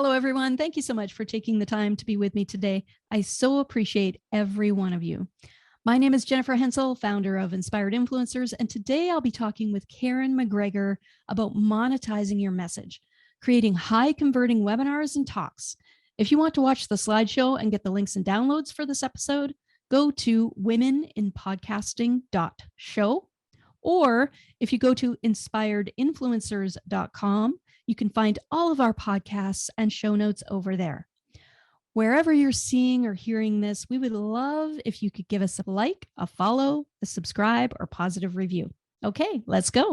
Hello, everyone. Thank you so much for taking the time to be with me today. I so appreciate every one of you. My name is Jennifer Henczel, founder of Inspired Influencers, and today I'll be talking with Karen McGregor about monetizing your message, creating high-converting webinars and talks. If you want to watch the slideshow and get the links and downloads for this episode, go to womeninpodcasting.show, or if you go to inspiredinfluencers.com, you can find all of our podcasts and show notes over there. Wherever you're seeing or hearing this, we would love if you could give us a like, a follow, a subscribe, or positive review. Okay, let's go.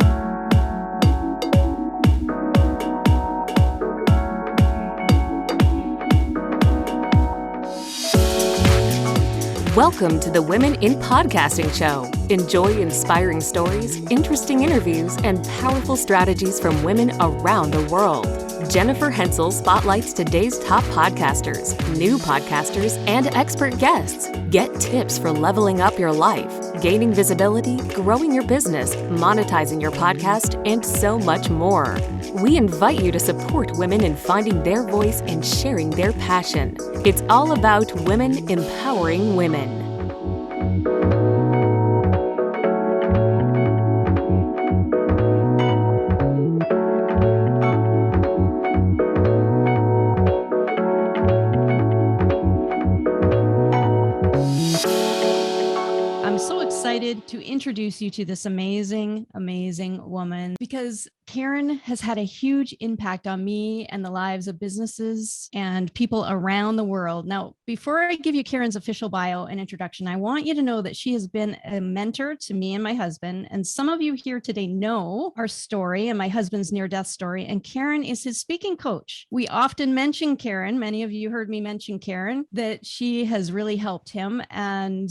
Welcome to the Women in Podcasting Show. Enjoy inspiring stories, interesting interviews, and powerful strategies from women around the world. Jennifer Henczel spotlights today's top podcasters, new podcasters, and expert guests. Get tips for leveling up your life, gaining visibility, growing your business, monetizing your podcast, and so much more. We invite you to support women in finding their voice and sharing their passion. It's all about women empowering women. To introduce you to this amazing woman, because Karen has had a huge impact on me and the lives of businesses and people around the world. Now, before I give you Karen's official bio and introduction, I want you to know that she has been a mentor to me and my husband. And some of you here today know our story and my husband's near-death story. And Karen is his speaking coach. We often mention Karen. Many of you heard me mention Karen, that she has really helped him. And,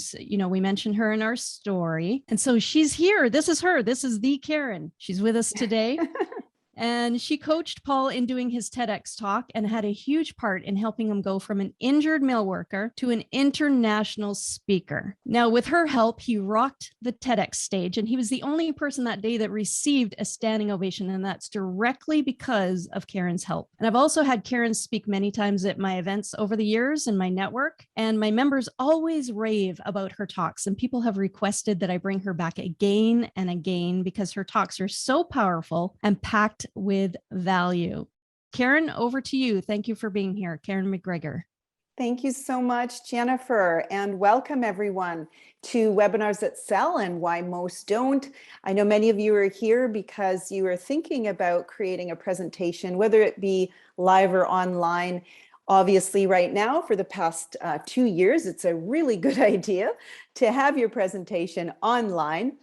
we mention her in our story. And so she's here. This is her. This is the Karen. She's with us today. And she coached Paul in doing his TEDx talk and had a huge part in helping him go from an injured mill worker to an international speaker. Now, with her help, he rocked the TEDx stage, and he was the only person that day that received a standing ovation, and that's directly because of Karen's help. And I've also had Karen speak many times at my events over the years in my network, and my members always rave about her talks, and people have requested that I bring her back again and again because her talks are so powerful and packed with value. Karen, over to you. Thank you for being here. Karen McGregor. Thank you so much, Jennifer, and welcome everyone to Webinars That Sell and Why Most Don't. I know many of you are here because you are thinking about creating a presentation, whether it be live or online. Obviously, right now, for the past 2 years, it's a really good idea to have your presentation online.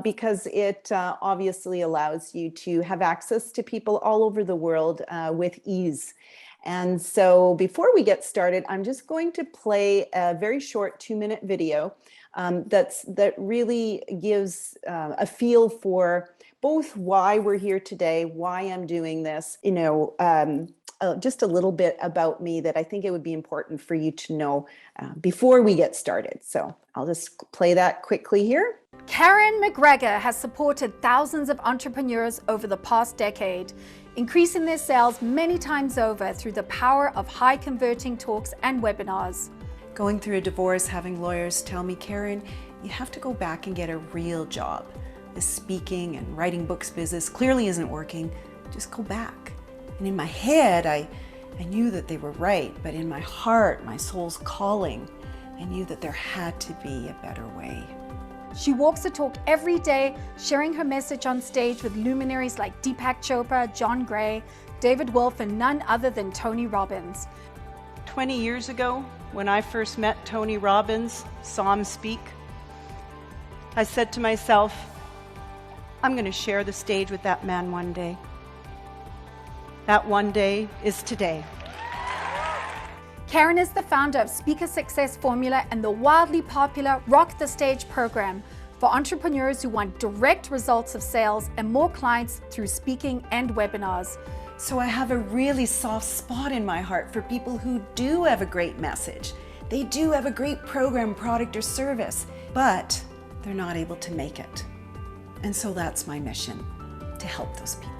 Because it obviously allows you to have access to people all over the world with ease. And so before we get started, I'm just going to play a very short 2-minute video that really gives a feel for both why we're here today, why I'm doing this, just a little bit about me that I think it would be important for you to know before we get started. So I'll just play that quickly here. Karen McGregor has supported thousands of entrepreneurs over the past decade, increasing their sales many times over through the power of high converting talks and webinars. Going through a divorce, having lawyers tell me, Karen, you have to go back and get a real job. This speaking and writing books business clearly isn't working. Just go back. And in my head, I knew that they were right, but in my heart, my soul's calling, I knew that there had to be a better way. She walks the talk every day, sharing her message on stage with luminaries like Deepak Chopra, John Gray, David Wolfe, and none other than Tony Robbins. 20 years ago, when I first met Tony Robbins, saw him speak, I said to myself, I'm going to share the stage with that man one day. That one day is today. Karen is the founder of Speaker Success Formula and the wildly popular Rock the Stage program for entrepreneurs who want direct results of sales and more clients through speaking and webinars. So I have a really soft spot in my heart for people who do have a great message. They do have a great program, product, or service, but they're not able to make it. And so that's my mission, to help those people.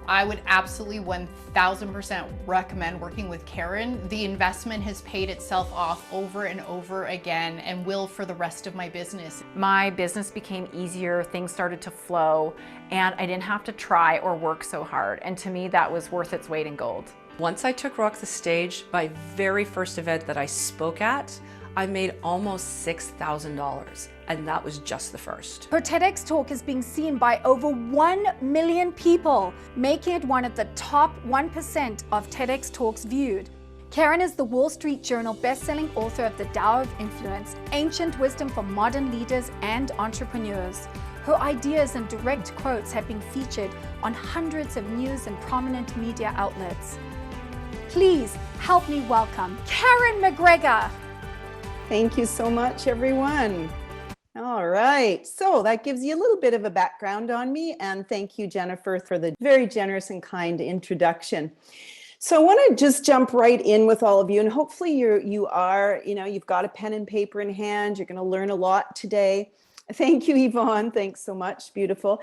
I would absolutely 1000% recommend working with Karen. The investment has paid itself off over and over again and will for the rest of my business. My business became easier, things started to flow, and I didn't have to try or work so hard. And to me, that was worth its weight in gold. Once I took Rock the Stage, my very first event that I spoke at, I made almost $6,000, and that was just the first. Her TEDx talk is being seen by over 1 million people, making it one of the top 1% of TEDx talks viewed. Karen is the Wall Street Journal best-selling author of the Tao of Influence, Ancient Wisdom for Modern Leaders and Entrepreneurs. Her ideas and direct quotes have been featured on hundreds of news and prominent media outlets. Please help me welcome Karen McGregor. Thank you so much, everyone. All right, so that gives you a little bit of a background on me, and thank you, Jennifer, for the very generous and kind introduction. So I want to just jump right in with all of you, and hopefully you've got a pen and paper in hand. You're going to learn a lot today. Thank you, Yvonne. Thanks so much. Beautiful.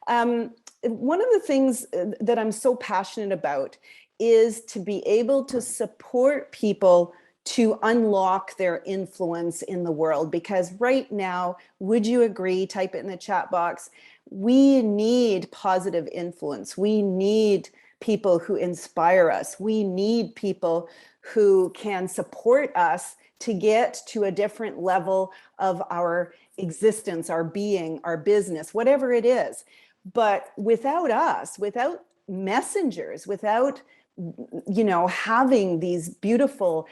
One of the things that I'm so passionate about is to be able to support people to unlock their influence in the world. Because right now, would you agree, type it in the chat box, we need positive influence. We need people who inspire us. We need people who can support us to get to a different level of our existence, our being, our business, whatever it is. But without us, without messengers, without having these beautiful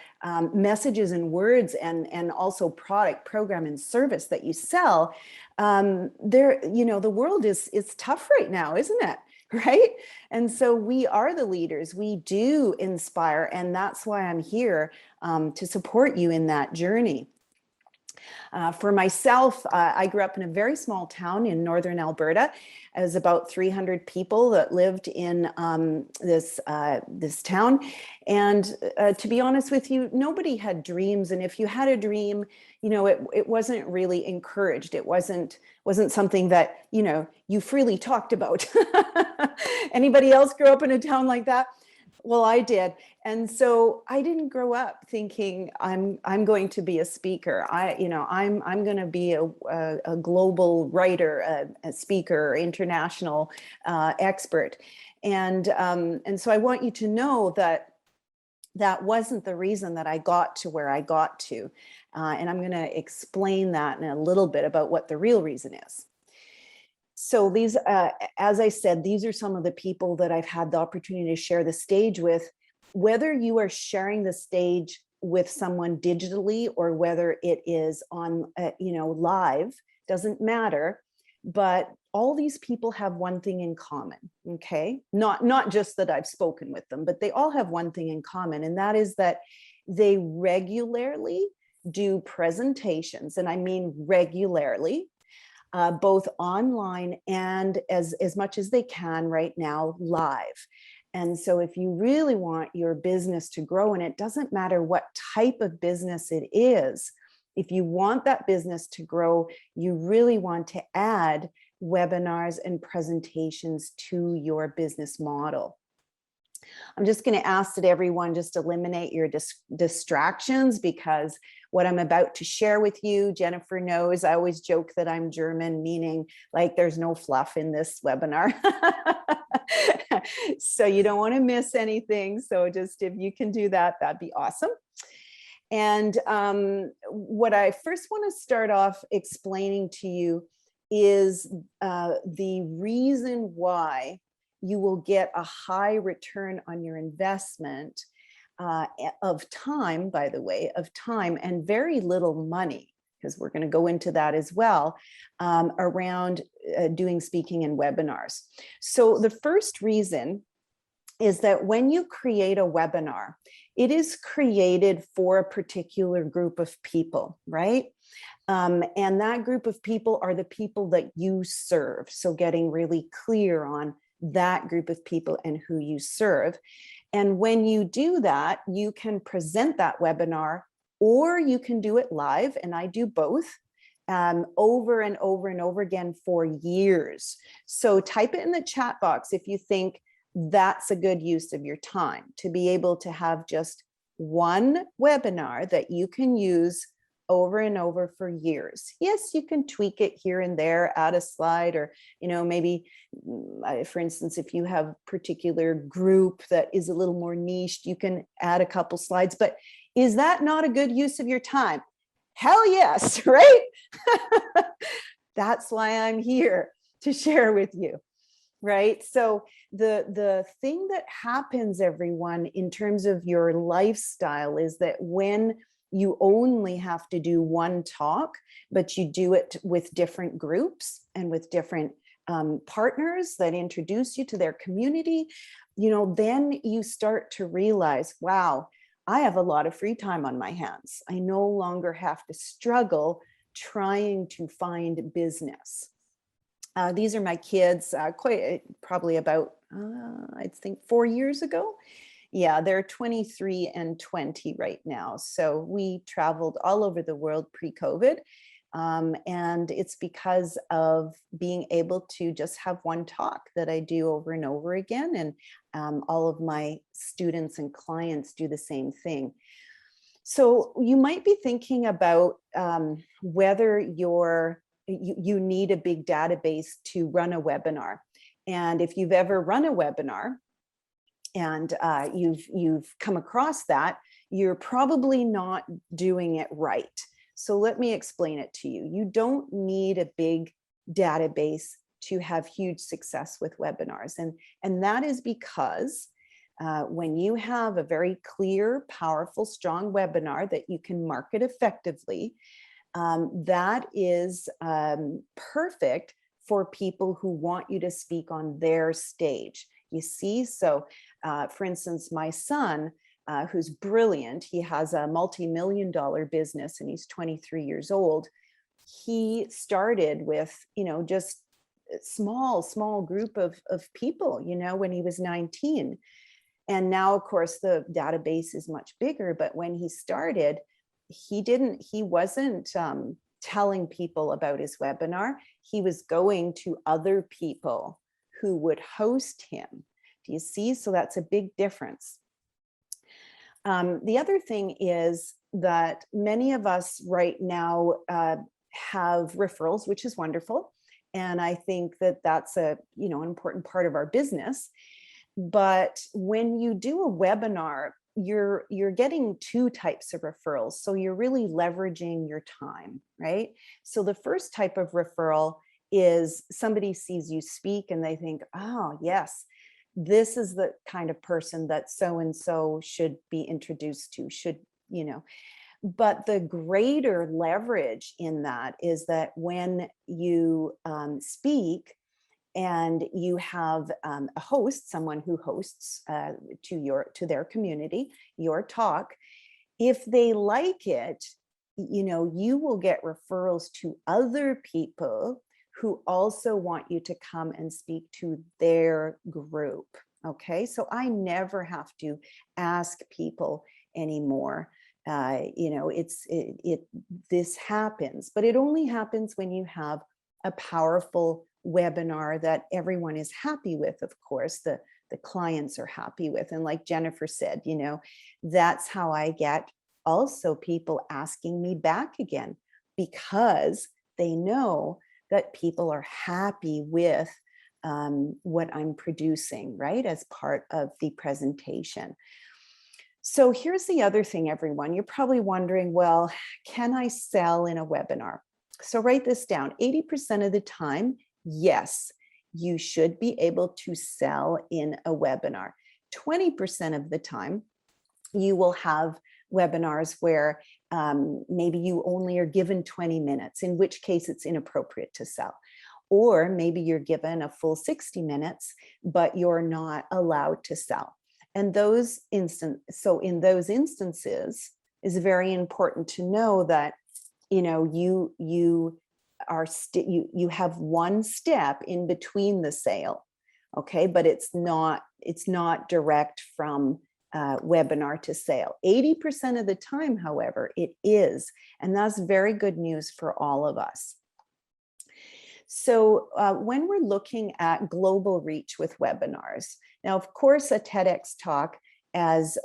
messages and words and also product, program, and service that you sell, the world is tough right now, isn't it? Right? And so we are the leaders. We do inspire, and that's why I'm here to support you in that journey. For myself, I grew up in a very small town in northern Alberta. It was about 300 people that lived in this town. And to be honest with you, nobody had dreams. And if you had a dream, it wasn't really encouraged. It wasn't something that, you freely talked about. Anybody else grow up in a town like that? Well, I did. And so I didn't grow up thinking I'm going to be a speaker. I'm going to be a global writer, a speaker, international expert. And so I want you to know that wasn't the reason that I got to where I got to. And I'm going to explain that in a little bit about what the real reason is. So these, as I said, these are some of the people that I've had the opportunity to share the stage with. Whether you are sharing the stage with someone digitally or whether it is on, live, doesn't matter. But all these people have one thing in common, okay? Not just that I've spoken with them, but they all have one thing in common, and that is that they regularly do presentations, and I mean regularly, both online and as much as they can right now live. And so if you really want your business to grow, and it doesn't matter what type of business it is, if you want that business to grow, you really want to add webinars and presentations to your business model. I'm just going to ask that everyone just eliminate your distractions, because what I'm about to share with you, Jennifer knows, I always joke that I'm German, meaning like there's no fluff in this webinar. So you don't want to miss anything. So just if you can do that, that'd be awesome. And what I first want to start off explaining to you is the reason why you will get a high return on your investment of time, by the way, of time and very little money, because we're going to go into that as well, around doing speaking and webinars. So the first reason is that when you create a webinar, it is created for a particular group of people, right? And that group of people are the people that you serve. So getting really clear on that group of people and who you serve. And when you do that, you can present that webinar, or you can do it live, and I do both, over and over and over again for years. So type it in the chat box if you think that's a good use of your time, to be able to have just one webinar that you can use over and over for years. Yes, you can tweak it here and there, add a slide, or, maybe, for instance, if you have a particular group that is a little more niched, you can add a couple slides. But is that not a good use of your time? Hell yes, right? That's why I'm here, to share with you, right? So the thing that happens, everyone, in terms of your lifestyle is that when you only have to do one talk, but you do it with different groups and with different partners that introduce you to their community, then you start to realize, wow, I have a lot of free time on my hands. I no longer have to struggle trying to find business. These are my kids, probably about, I think 4 years ago. Yeah, they're 23 and 20 right now. So we traveled all over the world pre-COVID. And it's because of being able to just have one talk that I do over and over again. And all of my students and clients do the same thing. So you might be thinking about whether you need a big database to run a webinar. And if you've ever run a webinar, and you've come across that, you're probably not doing it right. So let me explain it to you. You don't need a big database to have huge success with webinars. And that is because when you have a very clear, powerful, strong webinar that you can market effectively, that is perfect for people who want you to speak on their stage. You see, so for instance, my son, who's brilliant, he has a multi-million-dollar business and he's 23 years old. He started with, just a small group of people, when he was 19. And now, of course, the database is much bigger. But when he started, he wasn't telling people about his webinar. He was going to other people who would host him. Do you see? So that's a big difference. The other thing is that many of us right now have referrals, which is wonderful. And I think that that's an important part of our business. But when you do a webinar, you're getting two types of referrals. So you're really leveraging your time, right? So the first type of referral is somebody sees you speak and they think, oh, yes, this is the kind of person that so-and-so should be introduced to, But the greater leverage in that is that when you speak and you have a host, someone who hosts to their community, your talk, if they like it, you will get referrals to other people who also want you to come and speak to their group. Okay, so I never have to ask people anymore. This happens, but it only happens when you have a powerful webinar that everyone is happy with. Of course, the clients are happy with. And like Jennifer said, that's how I get also people asking me back again, because they know that people are happy with what I'm producing, right, as part of the presentation. So here's the other thing, everyone. You're probably wondering, well, can I sell in a webinar? So write this down. 80% of the time, yes, you should be able to sell in a webinar. 20% of the time, you will have webinars where maybe you only are given 20 minutes, in which case it's inappropriate to sell. Or maybe you're given a full 60 minutes, but you're not allowed to sell. And in those instances, it's very important to know that you have one step in between the sale, okay, but it's not direct from webinar to sale. 80% of the time, however, it is, and that's very good news for all of us. So when we're looking at global reach with webinars, Now, of course, a TEDx talk, as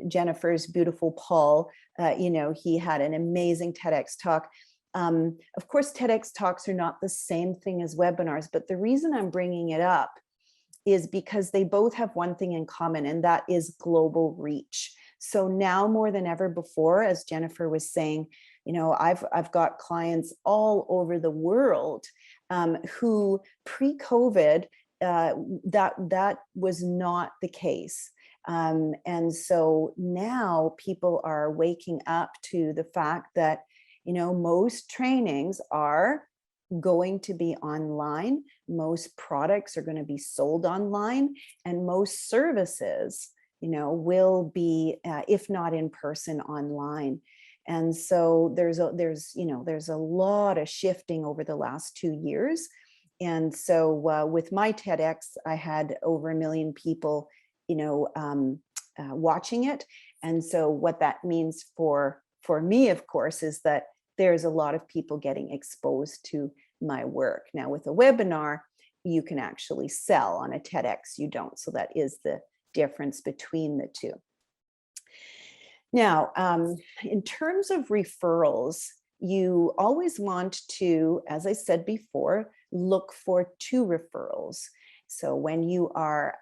Jennifer's beautiful Paul, he had an amazing TEDx talk. Of course, TEDx talks are not the same thing as webinars, but the reason I'm bringing it up is because they both have one thing in common, and that is global reach. So now more than ever before, as Jennifer was saying, I've got clients all over the world who pre-COVID, that was not the case. And so now people are waking up to the fact that, most trainings are going to be online, most products are going to be sold online, and most services, will be, if not in person, online. And so there's a lot of shifting over the last 2 years. And so with my TEDx, I had over 1 million people, watching it. And so what that means for me, of course, is that there's a lot of people getting exposed to my work. Now, with a webinar, you can actually sell. On a TEDx, you don't. So that is the difference between the two. Now, in terms of referrals, you always want to, as I said before, look for 2 referrals. So when you are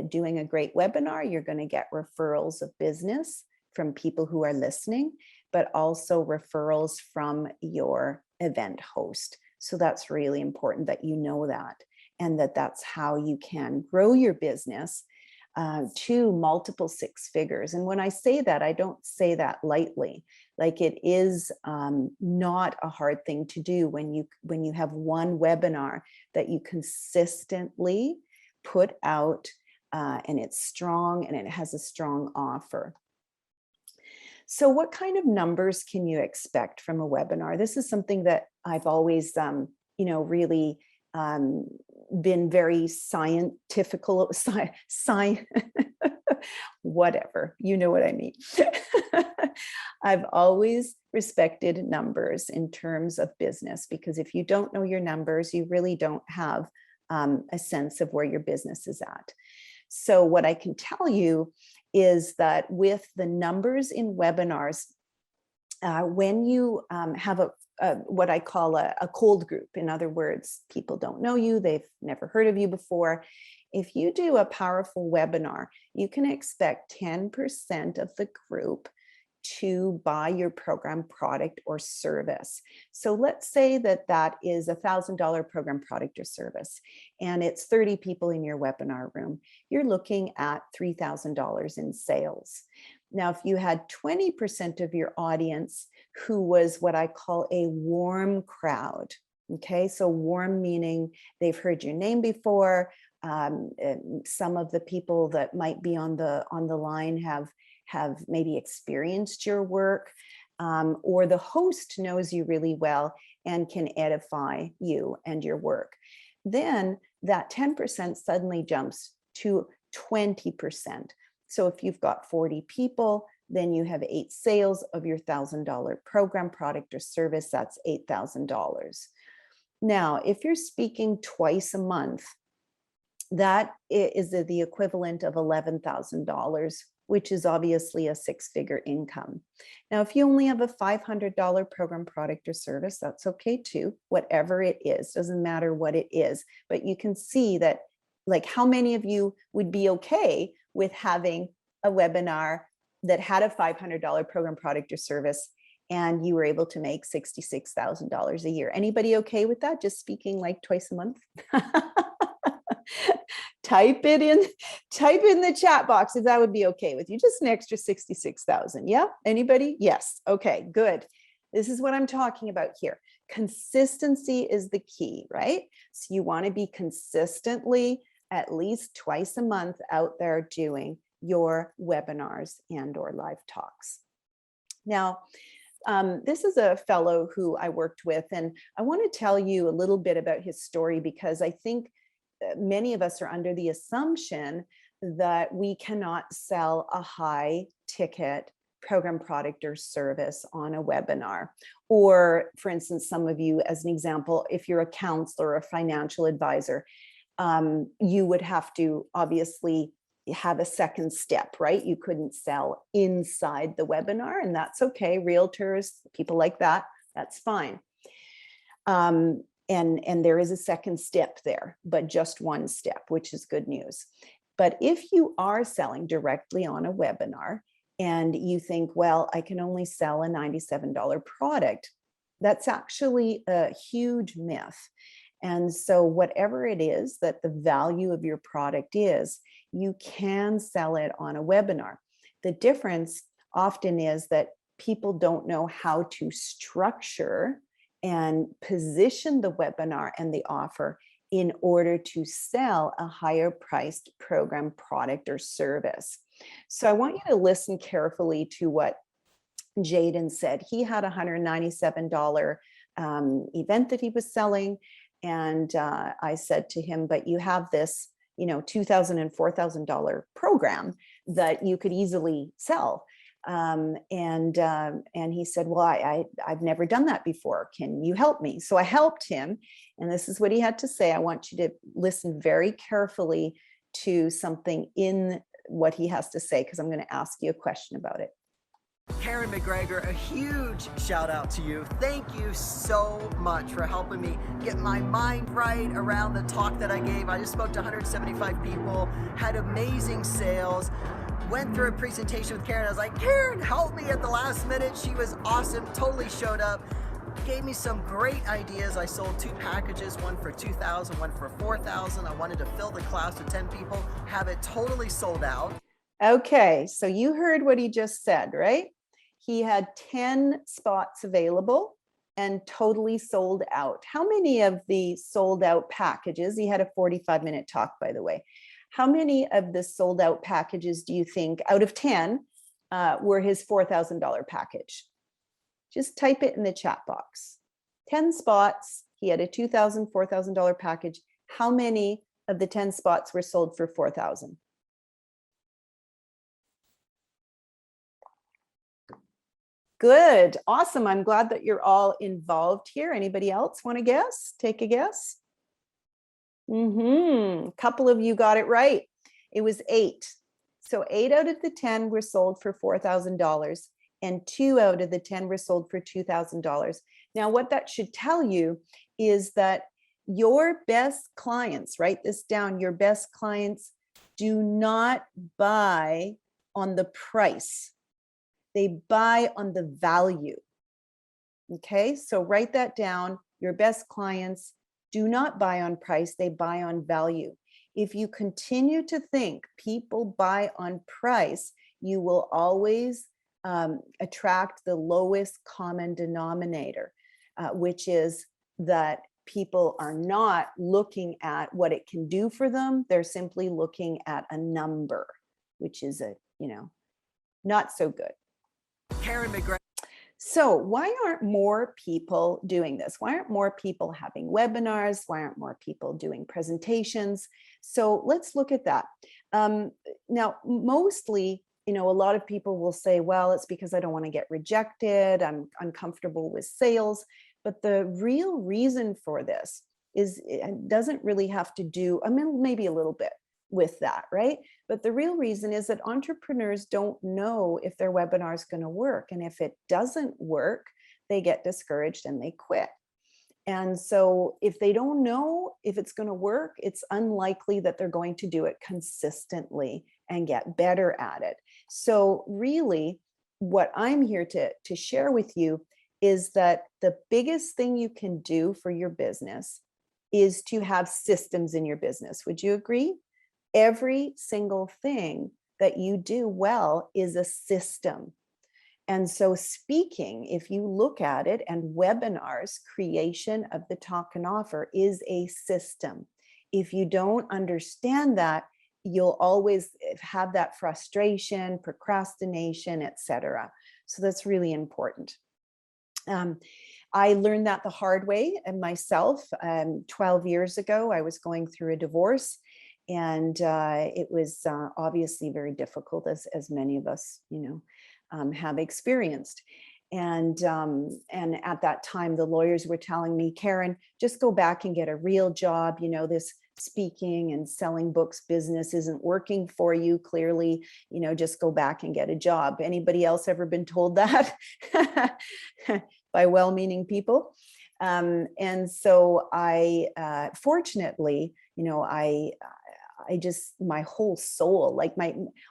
doing a great webinar, you're going to get referrals of business from people who are listening, but also referrals from your event host. So that's really important that you know that, and that's how you can grow your business to multiple 6 figures. And when I say that, I don't say that lightly. Like, it is not a hard thing to do when you have one webinar that you consistently put out, and it's strong and it has a strong offer. So what kind of numbers can you expect from a webinar? This is something that I've always, really been very scientifical, whatever, you know what I mean. I've always respected numbers in terms of business, because if you don't know your numbers, you really don't have a sense of where your business is at. So what I can tell you is that with the numbers in webinars, when you have what I call a cold group, in other words, people don't know you, they've never heard of you before. If you do a powerful webinar, you can expect 10% of the group to buy your program, product, or service. So let's say that is $1,000 program, product, or service, and it's 30 people in your webinar room. You're looking at $3,000 in sales. Now, if you had 20% of your audience who was what I call a warm crowd, okay, so warm meaning they've heard your name before. Some of the people that might be on the line have maybe experienced your work, or the host knows you really well and can edify you and your work. Then that 10% suddenly jumps to 20%. So if you've got 40 people, then you have 8 sales of your $1,000 program, product, or service. That's $8,000. Now, if you're speaking twice a month, that is the equivalent of $11,000, which is obviously a 6-figure income. Now, if you only have a $500 program, product, or service, that's okay too. Whatever it is, doesn't matter what it is, but you can see that, like, how many of you would be okay with having a webinar that had a $500 program, product, or service, and you were able to make $66,000 a year? Anybody okay with that? Just speaking like twice a month? Type in the chat box if that would be okay with you. Just an extra 66,000. Yeah, anybody? Yes. Okay, good. This is what I'm talking about here. Consistency is the key, right? So you want to be consistently at least twice a month out there doing your webinars and or live talks. Now, this is a fellow who I worked with, and I want to tell you a little bit about his story, because I think many of us are under the assumption that we cannot sell a high ticket program, product, or service on a webinar. Or, for instance, some of you, as an example, if you're a counselor or a financial advisor, you would have to obviously have a second step, right? You couldn't sell inside the webinar, and that's okay. Realtors, people like that, that's fine. And there is a second step there, but just one step, which is good news. But if you are selling directly on a webinar and you think, well, I can only sell a $97 product, that's actually a huge myth. And so whatever it is that the value of your product is, you can sell it on a webinar. The difference often is that people don't know how to structure and position the webinar and the offer in order to sell a higher priced program, product, or service. So I want you to listen carefully to what Jaden said. He had a $197 event that he was selling. And I said to him, but you have this, $2,000 and $4,000 program that you could easily sell. And he said, well, I've never done that before. Can you help me? So I helped him. And this is what he had to say. I want you to listen very carefully to something in what he has to say, because I'm going to ask you a question about it. Karen McGregor, a huge shout out to you. Thank you so much for helping me get my mind right around the talk that I gave. I just spoke to 175 people, had amazing sales, went through a presentation with Karen. I was like, Karen, help me at the last minute. She was awesome, totally showed up, gave me some great ideas. I sold 2 packages, one for $2,000, one for $4,000. I wanted to fill the class with 10 people, have it totally sold out. Okay, so you heard what he just said, right? He had 10 spots available and totally sold out. How many of the sold out packages, he had a 45-minute talk, by the way, how many of the sold out packages do you think out of 10 were his $4,000 package? Just type it in the chat box. 10 spots, he had a $2,000, $4,000 package. How many of the 10 spots were sold for $4,000? Good, awesome. I'm glad that you're all involved here. Anybody else want to guess? Take a guess. A couple of you got it right. It was 8. So 8 out of the 10 were sold for $4,000 and 2 out of the 10 were sold for $2,000. Now, what that should tell you is that your best clients, write this down, your best clients do not buy on the price. They buy on the value. Okay, so write that down. Your best clients do not buy on price, they buy on value. If you continue to think people buy on price, you will always attract the lowest common denominator, which is that people are not looking at what it can do for them. They're simply looking at a number, which is not so good. Karen McGregor. So why aren't more people doing this? Why aren't more people having webinars? Why aren't more people doing presentations? So let's look at that. Now, mostly, a lot of people will say, well, it's because I don't want to get rejected. I'm uncomfortable with sales. But the real reason for this is it doesn't really have to do, maybe a little bit with that, right? But the real reason is that entrepreneurs don't know if their webinar is going to work. And if it doesn't work, they get discouraged and they quit. And so if they don't know if it's going to work, it's unlikely that they're going to do it consistently and get better at it. So really, what I'm here to share with you is that the biggest thing you can do for your business is to have systems in your business. Would you agree? Every single thing that you do well is a system. And so speaking, if you look at it, and webinars, creation of the talk and offer is a system. If you don't understand that, you'll always have that frustration, procrastination, etc. So that's really important. I learned that the hard way and myself. 12 years ago, I was going through a divorce. And it was obviously very difficult, as many of us, have experienced. And at that time, the lawyers were telling me, Karen, just go back and get a real job. This speaking and selling books business isn't working for you, clearly, just go back and get a job. Anybody else ever been told that by well-meaning people? And so I, fortunately, I just, my whole soul, like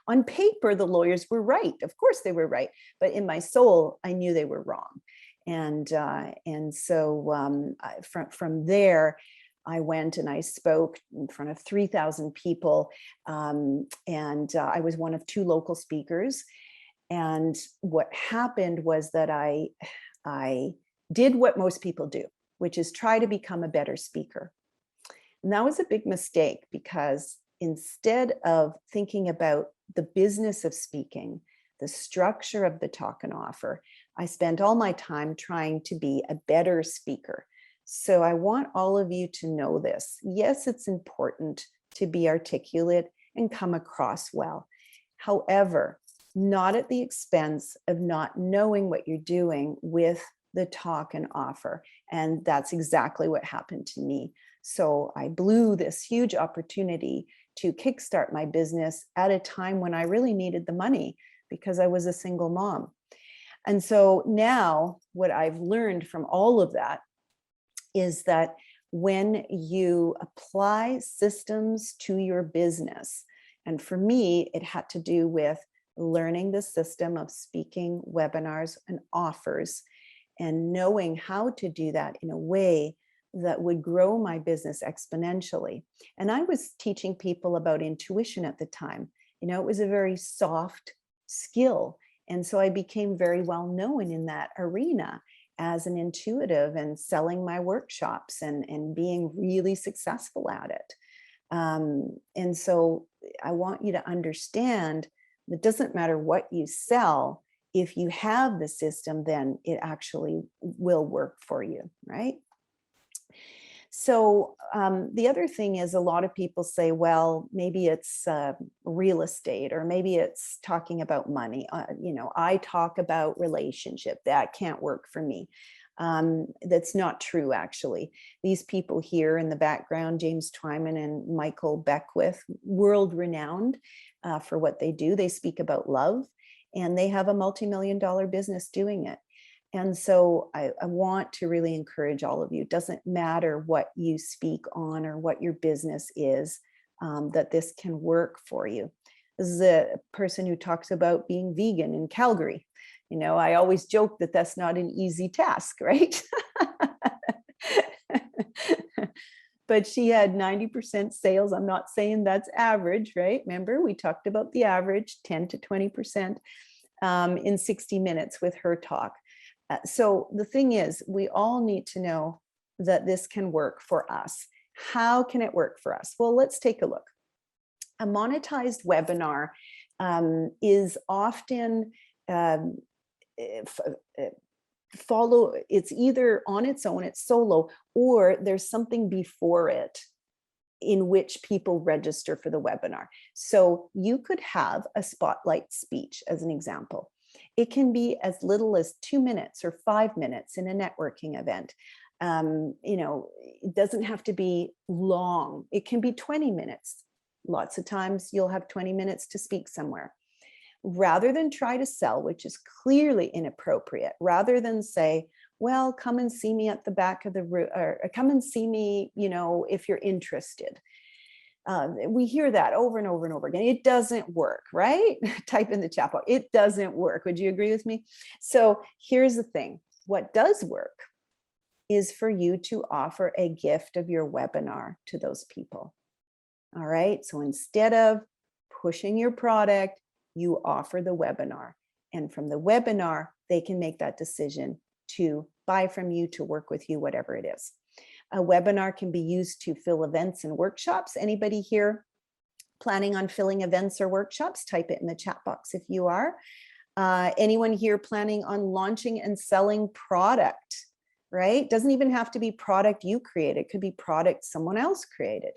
on paper, the lawyers were right. Of course they were right. But in my soul, I knew they were wrong. And so from there, I went and I spoke in front of 3,000 people. And I was one of 2 local speakers. And what happened was that I did what most people do, which is try to become a better speaker. And that was a big mistake, because instead of thinking about the business of speaking, the structure of the talk and offer, I spent all my time trying to be a better speaker. So I want all of you to know this. Yes, it's important to be articulate and come across well. However, not at the expense of not knowing what you're doing with the talk and offer. And that's exactly what happened to me. So I blew this huge opportunity to kickstart my business at a time when I really needed the money, because I was a single mom. And so now what I've learned from all of that is that when you apply systems to your business, and for me, it had to do with learning the system of speaking, webinars, and offers, and knowing how to do that in a way that would grow my business exponentially. And I was teaching people about intuition at the time. It was a very soft skill. And so I became very well known in that arena as an intuitive, and selling my workshops and being really successful at it. And so I want you to understand it doesn't matter what you sell. If you have the system, then it actually will work for you, right? So the other thing is, a lot of people say, well, maybe it's real estate, or maybe it's talking about money. I talk about relationship. That can't work for me. That's not true, actually. These people here in the background, James Twyman and Michael Beckwith, world-renowned for what they do. They speak about love, and they have a multi-million-dollar business doing it. And so I want to really encourage all of you. It doesn't matter what you speak on or what your business is, that this can work for you. This is a person who talks about being vegan in Calgary. I always joke that that's not an easy task, right? But she had 90% sales. I'm not saying that's average, right? Remember, we talked about the average, 10 to 20% in 60 minutes with her talk. So the thing is, we all need to know that this can work for us. How can it work for us? Well, let's take a look. A monetized webinar is often it's either on its own, it's solo, or there's something before it in which people register for the webinar. So you could have a spotlight speech as an example. It can be as little as 2 minutes or 5 minutes in a networking event. It doesn't have to be long. It can be 20 minutes. Lots of times you'll have 20 minutes to speak somewhere. Rather than try to sell, which is clearly inappropriate, rather than say, well, come and see me at the back of the room, or come and see me, if you're interested. We hear that over and over and over again. It doesn't work, right? Type in the chat box. It doesn't work. Would you agree with me? So here's the thing. What does work is for you to offer a gift of your webinar to those people. All right. So instead of pushing your product, you offer the webinar. And from the webinar, they can make that decision to buy from you, to work with you, whatever it is. A webinar can be used to fill events and workshops. Anybody here planning on filling events or workshops? Type it in the chat box if you are. Anyone here planning on launching and selling product, right? Doesn't even have to be product you created. It could be product someone else created.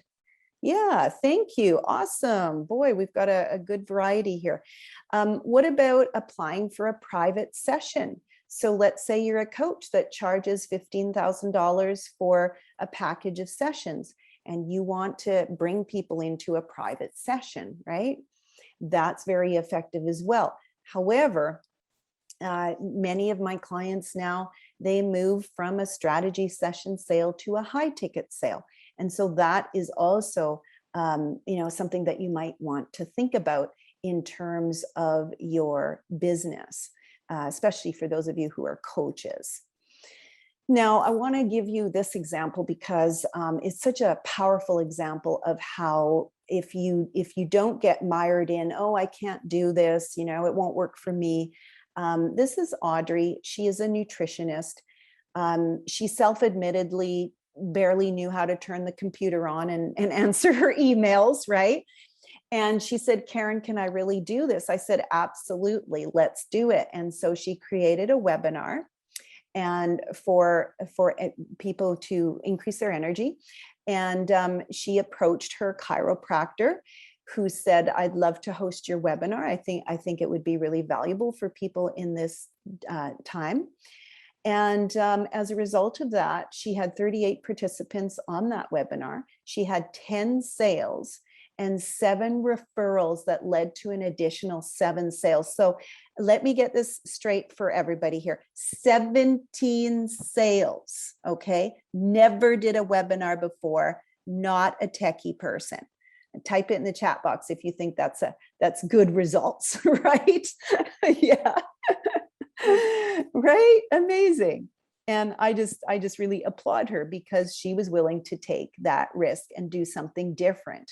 Yeah, thank you. Awesome. Boy, we've got a good variety here. What about applying for a private session? So let's say you're a coach that charges $15,000 for a package of sessions, and you want to bring people into a private session, right? That's very effective as well. However, many of my clients now, they move from a strategy session sale to a high ticket sale. And so that is also, something that you might want to think about in terms of your business, especially for those of you who are coaches. Now, I want to give you this example because it's such a powerful example of how if you don't get mired in, oh, I can't do this, it won't work for me. This is Audrey. She is a nutritionist. She self-admittedly barely knew how to turn the computer on and answer her emails, right? And she said, Karen, can I really do this? I said, absolutely, let's do it. And so she created a webinar and for people to increase their energy. And she approached her chiropractor, who said, I'd love to host your webinar. I think it would be really valuable for people in this time. And as a result of that, she had 38 participants on that webinar. She had 10 sales and 7 referrals that led to an additional 7 sales. So let me get this straight for everybody here. 17 sales, okay? Never did a webinar before, not a techie person. Type it in the chat box if you think that's good results, right? Yeah. Right? Amazing. And I just really applaud her because she was willing to take that risk and do something different.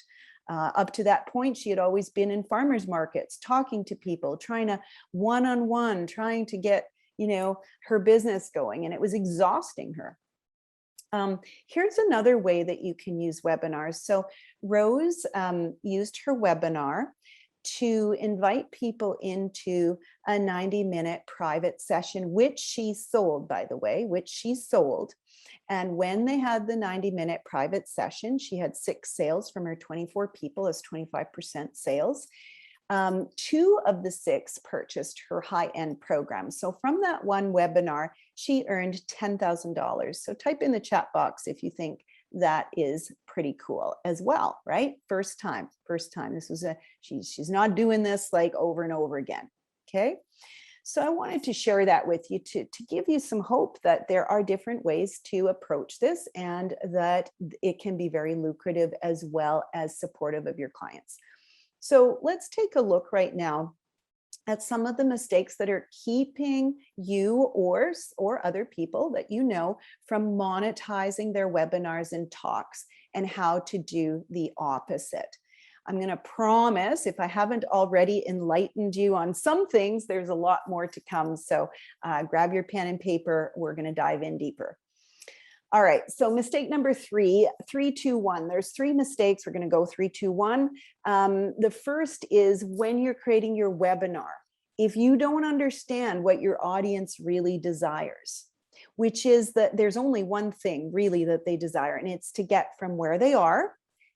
Up to that point, she had always been in farmers markets, talking to people, trying to one-on-one, trying to get, her business going, and it was exhausting her. Here's another way that you can use webinars. So Rose used her webinar to invite people into a 90-minute private session, which she sold, by the way, And when they had the 90-minute private session, she had 6 sales from her 24 people as 25% sales. 2 of the 6 purchased her high-end program. So from that one webinar, she earned $10,000. So type in the chat box if you think that is pretty cool as well, right? First time. This was she's not doing this like over and over again. Okay. So I wanted to share that with you to give you some hope that there are different ways to approach this and that it can be very lucrative as well as supportive of your clients. So let's take a look right now at some of the mistakes that are keeping you or other people that you know from monetizing their webinars and talks, and how to do the opposite. I'm going to promise, if I haven't already enlightened you on some things, there's a lot more to come. So grab your pen and paper. We're going to dive in deeper. All right, so mistake number 3, 3, 2, 1. There's 3 mistakes. We're going to go 3, 2, 1. The first is when you're creating your webinar, if you don't understand what your audience really desires, which is that there's only one thing really that they desire, and it's to get from where they are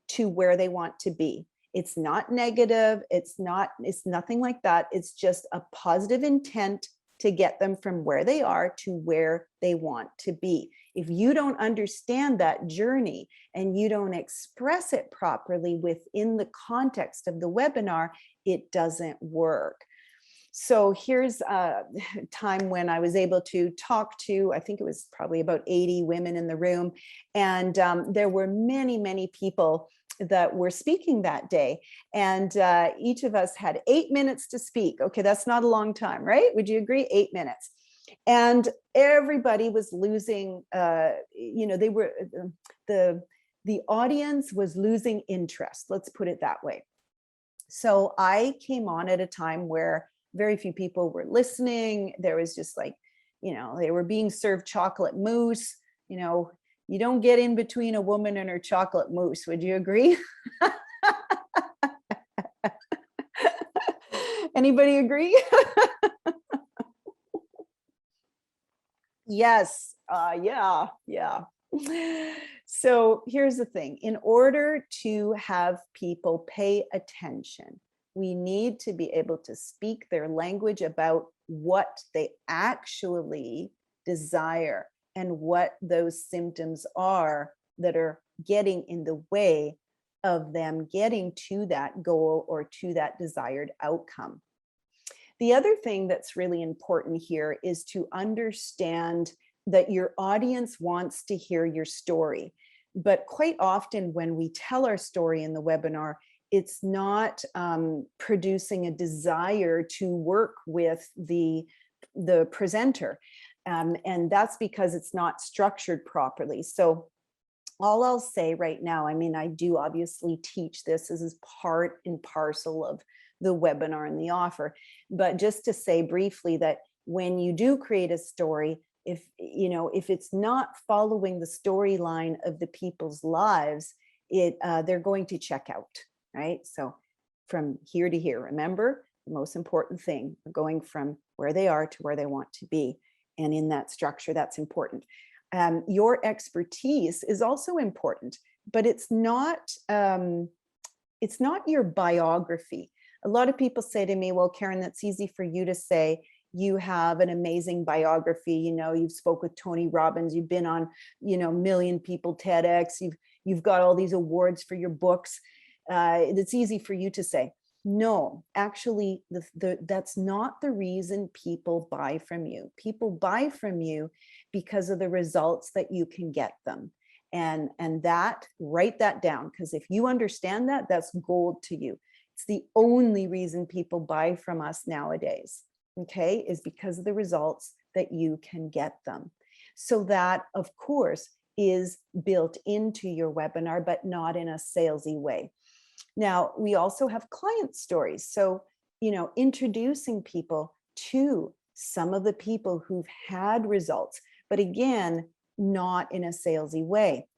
to where they want to be. It's not negative. It's nothing like that. It's just a positive intent to get them from where they are to where they want to be. If you don't understand that journey and you don't express it properly within the context of the webinar, it doesn't work. So here's a time when I was able to talk to, I think it was probably about 80 women in the room. And there were many, many people that were speaking that day. And each of us had 8 minutes to speak. Okay, that's not a long time, right? Would you agree? 8 minutes. And everybody was losing, they were, the audience was losing interest. Let's put it that way. So I came on at a time where very few people were listening. There was just like, they were being served chocolate mousse. You don't get in between a woman and her chocolate mousse. Would you agree? Anybody agree? Yes. Yeah. So here's the thing. In order to have people pay attention, we need to be able to speak their language about what they actually desire and what those symptoms are that are getting in the way of them getting to that goal or to that desired outcome. The other thing that's really important here is to understand that your audience wants to hear your story. But quite often when we tell our story in the webinar, it's not producing a desire to work with the presenter. And that's because it's not structured properly. So all I'll say right now, I mean, I do obviously teach this. This is part and parcel of the webinar and the offer. But just to say briefly that when you do create a story, if it's not following the storyline of the people's lives, they're going to check out, right? So from here to here, remember the most important thing, going from where they are to where they want to be. And in that structure, that's important. Your expertise is also important, but it's not your biography. A lot of people say to me, well, Karen, that's easy for you to say. You have an amazing biography. You've spoke with Tony Robbins. You've been on, Million People TEDx. You've got all these awards for your books. It's easy for you to say. No, actually, that's not the reason people buy from you. People buy from you because of the results that you can get them. And that, write that down, because if you understand that, that's gold to you. It's the only reason people buy from us nowadays, okay, is because of the results that you can get them. So that, of course, is built into your webinar, but not in a salesy way. Now, we also have client stories. So, introducing people to some of the people who've had results, but again, not in a salesy way.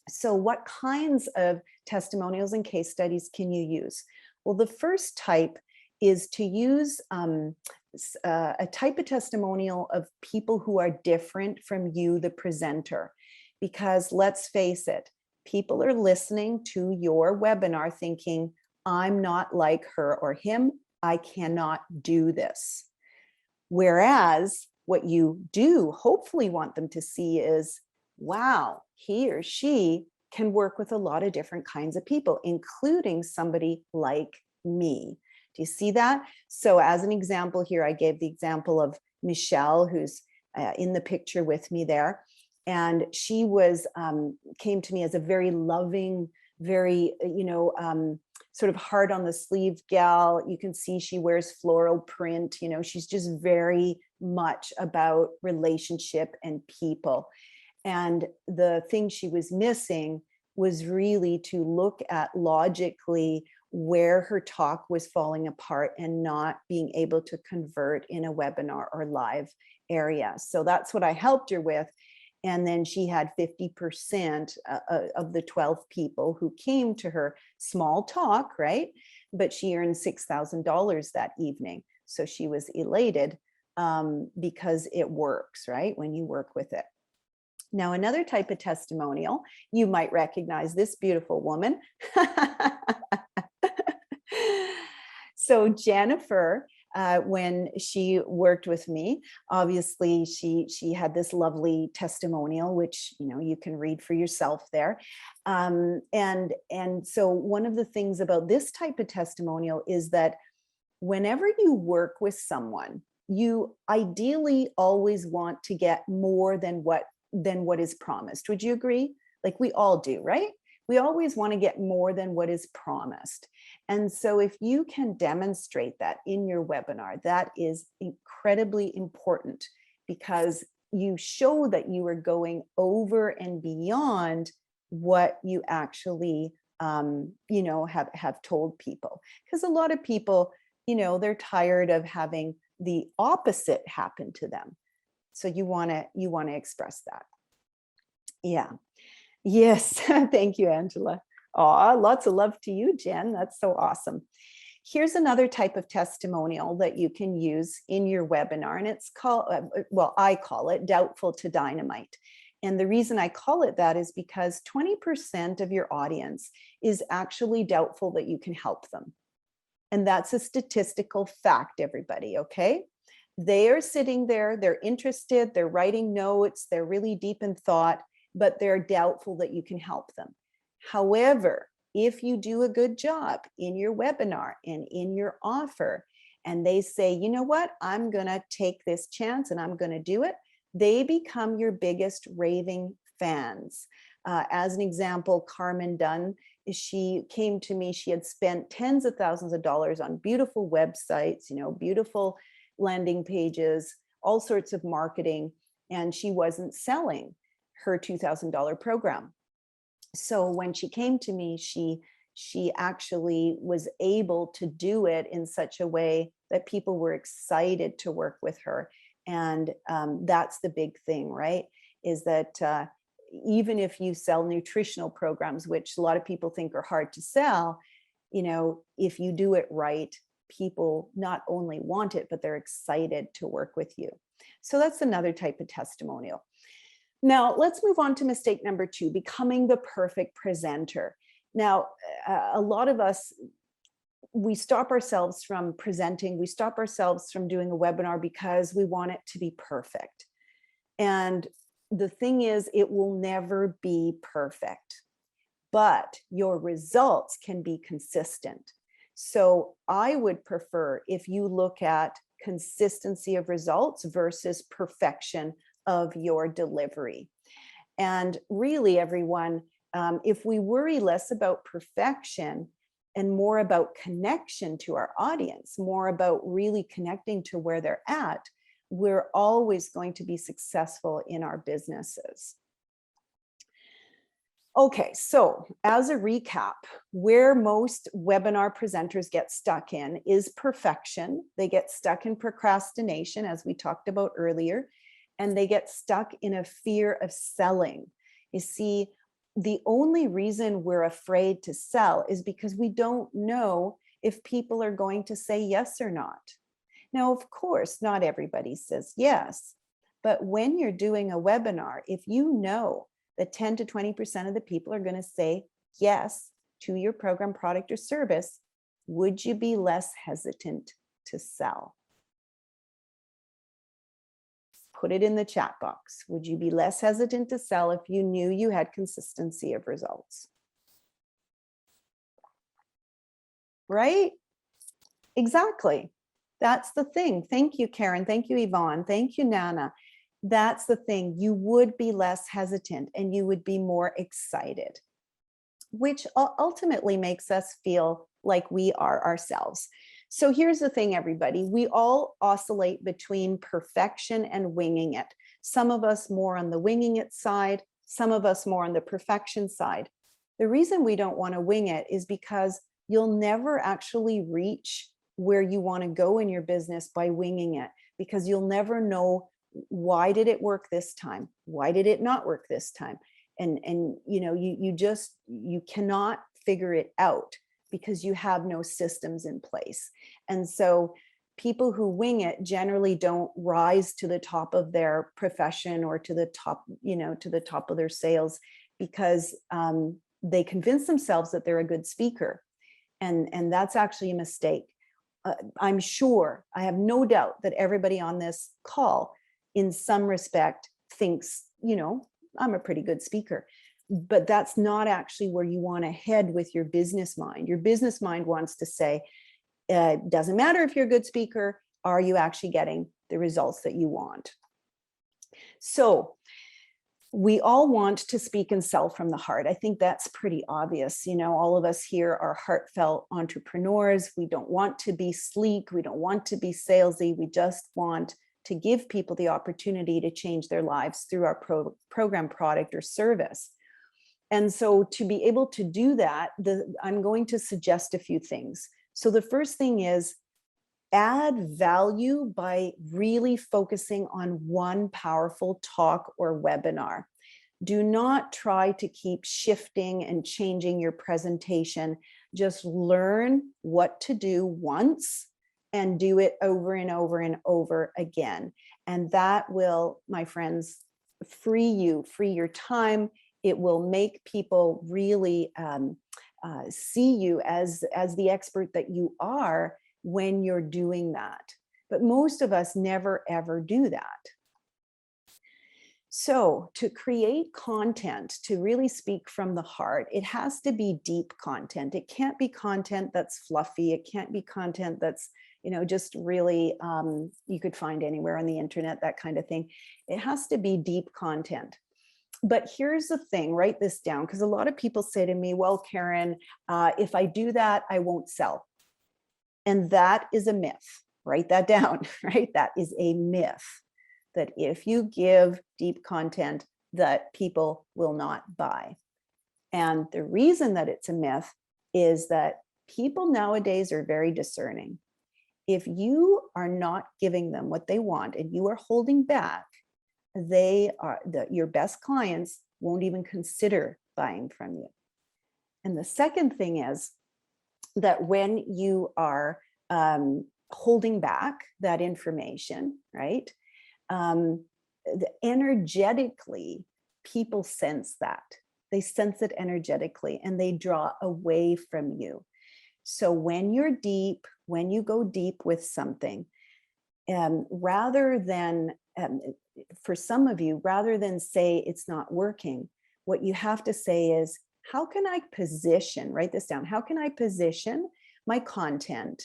So what kinds of testimonials and case studies can you use? Well, the first type is to use a type of testimonial of people who are different from you, the presenter, because let's face it, people are listening to your webinar thinking, I'm not like her or him, I cannot do this. Whereas what you do hopefully want them to see is, wow, he or she can work with a lot of different kinds of people, including somebody like me. Do you see that? So as an example here, I gave the example of Michelle, who's in the picture with me there. And she came to me as a very loving, very, sort of hard on the sleeve gal. You can see she wears floral print. She's just very much about relationship and people. And the thing she was missing was really to look at logically where her talk was falling apart and not being able to convert in a webinar or live area. So that's what I helped her with. And then she had 50% of the 12 people who came to her small talk, right? But she earned $6,000 that evening. So she was elated because it works, right? When you work with it. Now, another type of testimonial, you might recognize this beautiful woman. So Jennifer, when she worked with me, obviously she had this lovely testimonial, which you can read for yourself there. And so one of the things about this type of testimonial is that whenever you work with someone, you ideally always want to get more than what is promised. Would you agree? Like we all do, right? We always want to get more than what is promised. And so if you can demonstrate that in your webinar, that is incredibly important because you show that you are going over and beyond what you actually, have told people. Because a lot of people, they're tired of having the opposite happen to them. So you want to express that. Yeah. Yes. Thank you, Angela. Aw, lots of love to you, Jen. That's so awesome. Here's another type of testimonial that you can use in your webinar, and it's called, I call it doubtful to dynamite. And the reason I call it that is because 20% of your audience is actually doubtful that you can help them. And that's a statistical fact, everybody, okay? They are sitting there, they're interested, they're writing notes, they're really deep in thought, but they're doubtful that you can help them. However, if you do a good job in your webinar and in your offer, and they say, you know what, I'm going to take this chance and I'm going to do it, they become your biggest raving fans. As an example, Carmen Dunn, she came to me, she had spent tens of thousands of dollars on beautiful websites, beautiful landing pages, all sorts of marketing, and she wasn't selling her $2,000 program. So when she came to me, she actually was able to do it in such a way that people were excited to work with her. And that's the big thing, right? Is that even if you sell nutritional programs, which a lot of people think are hard to sell, if you do it right, people not only want it, but they're excited to work with you. So that's another type of testimonial. Now, let's move on to mistake number 2, becoming the perfect presenter. Now, a lot of us, we stop ourselves from presenting, we stop ourselves from doing a webinar because we want it to be perfect. And the thing is, it will never be perfect, but your results can be consistent. So I would prefer if you look at consistency of results versus perfection of your delivery. And really, everyone, if we worry less about perfection and more about connection to our audience, more about really connecting to where they're at, we're always going to be successful in our businesses. Okay, so as a recap, where most webinar presenters get stuck in is perfection. They get stuck in procrastination, as we talked about earlier, and they get stuck in a fear of selling. You see, the only reason we're afraid to sell is because we don't know if people are going to say yes or not. Now, of course, not everybody says yes, but when you're doing a webinar, if you know that 10 to 20% of the people are going to say yes to your program, product, or service, would you be less hesitant to sell? Put it in the chat box. Would you be less hesitant to sell if you knew you had consistency of results? Right? Exactly. That's the thing. Thank you, Karen. Thank you, Yvonne. Thank you, Nana. That's the thing. You would be less hesitant and you would be more excited, which ultimately makes us feel like we are ourselves. So here's the thing, everybody. We all oscillate between perfection and winging it. Some of us more on the winging it side, some of us more on the perfection side. The reason we don't want to wing it is because you'll never actually reach where you want to go in your business by winging it, because you'll never know, why did it work this time? Why did it not work this time? And you cannot figure it out because you have no systems in place. And so people who wing it generally don't rise to the top of their profession or to the top, to the top of their sales, because they convince themselves that they're a good speaker. And that's actually a mistake. I'm sure, I have no doubt that everybody on this call in some respect thinks, I'm a pretty good speaker, but that's not actually where you want to head with your business mind. Your business mind wants to say, doesn't matter if you're a good speaker, are you actually getting the results that you want? So we all want to speak and sell from the heart. I think that's pretty obvious. All of us here are heartfelt entrepreneurs. We don't want to be sleek. We don't want to be salesy. We just want to give people the opportunity to change their lives through our program, product, or service. And so to be able to do that, I'm going to suggest a few things. So the first thing is add value by really focusing on one powerful talk or webinar. Do not try to keep shifting and changing your presentation. Just learn what to do once and do it over and over and over again. And that will, my friends, free your time. It will make people really see you as the expert that you are when you're doing that. But most of us never, ever do that. So to create content, to really speak from the heart, it has to be deep content. It can't be content that's fluffy. It can't be content that's, just really, you could find anywhere on the internet, that kind of thing. It has to be deep content. But here's the thing, write this down, because a lot of people say to me, well, Karen, if I do that, I won't sell. And that is a myth. Write that down, right? That is a myth, that if you give deep content, that people will not buy. And the reason that it's a myth is that people nowadays are very discerning. If you are not giving them what they want and you are holding back, your best clients won't even consider buying from you. And the second thing is that when you are holding back that information, right? Energetically, people sense that. They sense it energetically and they draw away from you. So when you go deep with something, rather than, for some of you, rather than say it's not working, what you have to say is, how can I position, write this down, how can I position my content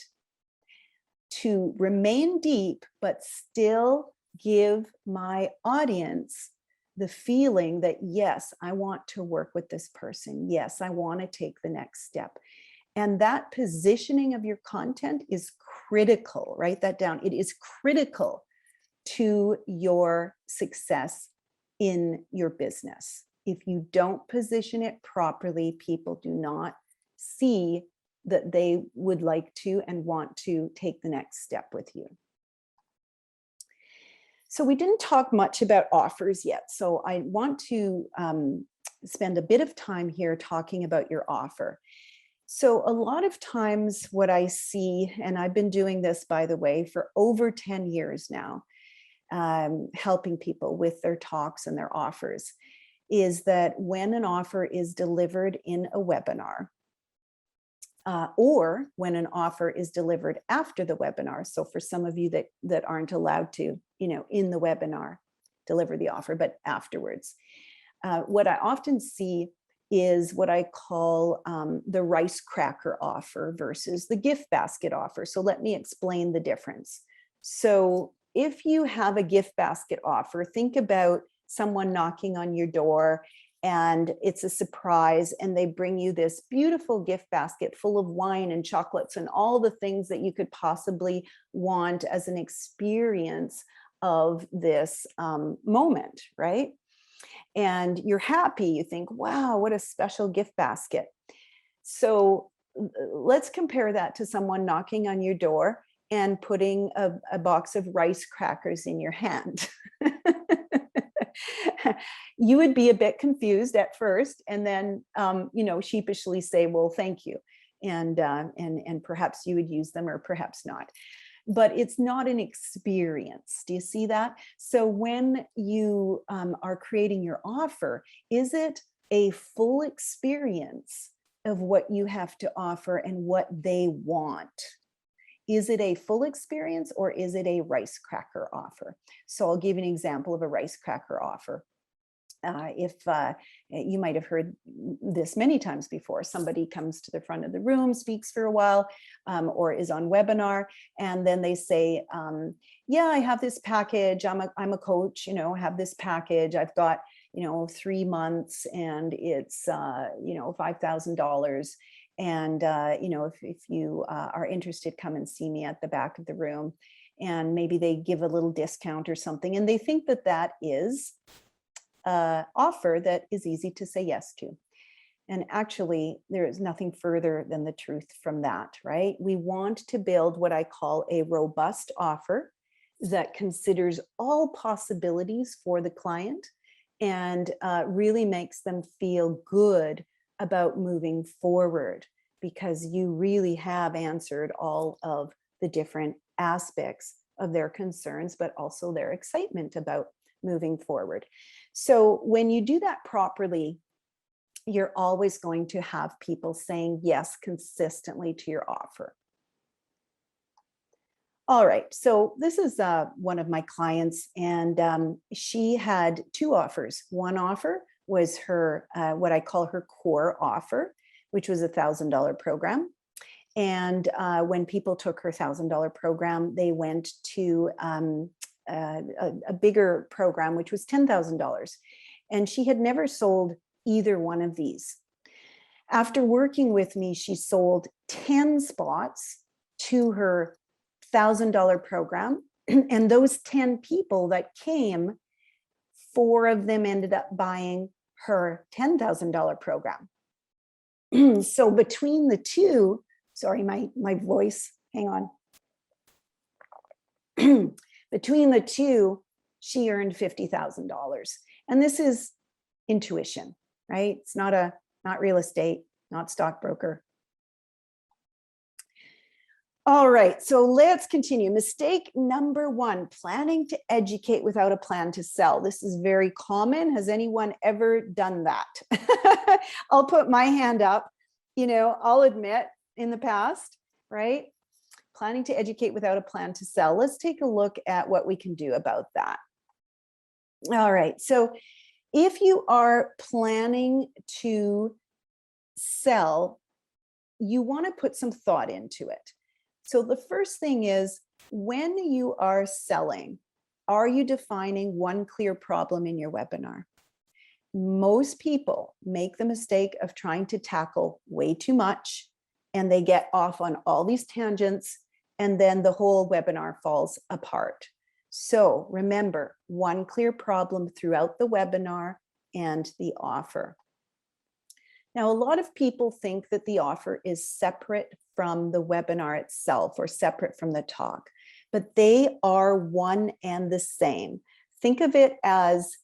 to remain deep, but still give my audience the feeling that, yes, I want to work with this person. Yes, I want to take the next step. And that positioning of your content is critical. Write that down. It is critical to your success in your business. If you don't position it properly, people do not see that they would like to and want to take the next step with you. So we didn't talk much about offers yet. So I want to spend a bit of time here talking about your offer. So a lot of times what I see, and I've been doing this, by the way, for over 10 years now, helping people with their talks and their offers, is that when an offer is delivered in a webinar, or when an offer is delivered after the webinar. So for some of you that aren't allowed to, in the webinar, deliver the offer, but afterwards, what I often see is what I call the rice cracker offer versus the gift basket offer. So let me explain the difference. So if you have a gift basket offer, think about someone knocking on your door and it's a surprise and they bring you this beautiful gift basket full of wine and chocolates and all the things that you could possibly want as an experience of this moment, right? And you're happy, you think, wow, what a special gift basket. So let's compare that to someone knocking on your door and putting a box of rice crackers in your hand. You would be a bit confused at first, and then sheepishly say, well, thank you. And perhaps you would use them or perhaps not. But it's not an experience. Do you see that? So when you are creating your offer, is it a full experience of what you have to offer and what they want? Is it a full experience or is it a rice cracker offer? So I'll give you an example of a rice cracker offer. If you might have heard this many times before, somebody comes to the front of the room, speaks for a while, or is on webinar, and then they say, yeah, I have this package. I'm a coach, I have this package. I've got, 3 months and it's, $5,000. And, if you are interested, come and see me at the back of the room. And maybe they give a little discount or something. And they think that that is offer that is easy to say yes to. And actually, there is nothing further than the truth from that, right? We want to build what I call a robust offer that considers all possibilities for the client and really makes them feel good about moving forward, because you really have answered all of the different aspects of their concerns, but also their excitement about moving forward. So when you do that properly, you're always going to have people saying yes consistently to your offer. All right, so this is one of my clients, and she had two offers. One offer was her, what I call her core offer, which was $1,000 program. And when people took her $1,000 program, they went to a bigger program, which was $10,000. And she had never sold either one of these. After working with me, she sold 10 spots to her $1,000 program. And those 10 people that came, 4 of them ended up buying her $10,000 program. So between the two, sorry, my voice, hang on. Between the two, she earned $50,000. And this is intuition, right? It's not real estate, not stockbroker. All right, so let's continue. Mistake number 1, planning to educate without a plan to sell. This is very common. Has anyone ever done that? I'll put my hand up. You know, I'll admit in the past, right? Planning to educate without a plan to sell. Let's take a look at what we can do about that. All right, so if you are planning to sell, you want to put some thought into it. So the first thing is, when you are selling, are you defining one clear problem in your webinar? Most people make the mistake of trying to tackle way too much, and they get off on all these tangents, and then the whole webinar falls apart. So remember, one clear problem throughout the webinar and the offer. Now, a lot of people think that the offer is separate from the webinar itself or separate from the talk, but they are one and the same. Think of it as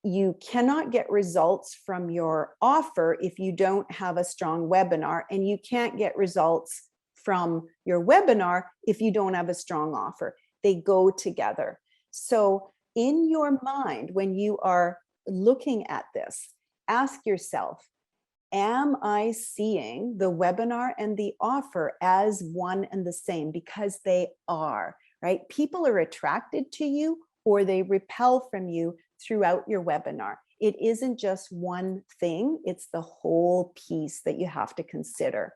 you cannot get results from your offer if you don't have a strong webinar, and you can't get results from your webinar if you don't have a strong offer. They go together. So in your mind, when you are looking at this, ask yourself, am I seeing the webinar and the offer as one and the same? Because they are, right? People are attracted to you or they repel from you throughout your webinar. It isn't just one thing, it's the whole piece that you have to consider.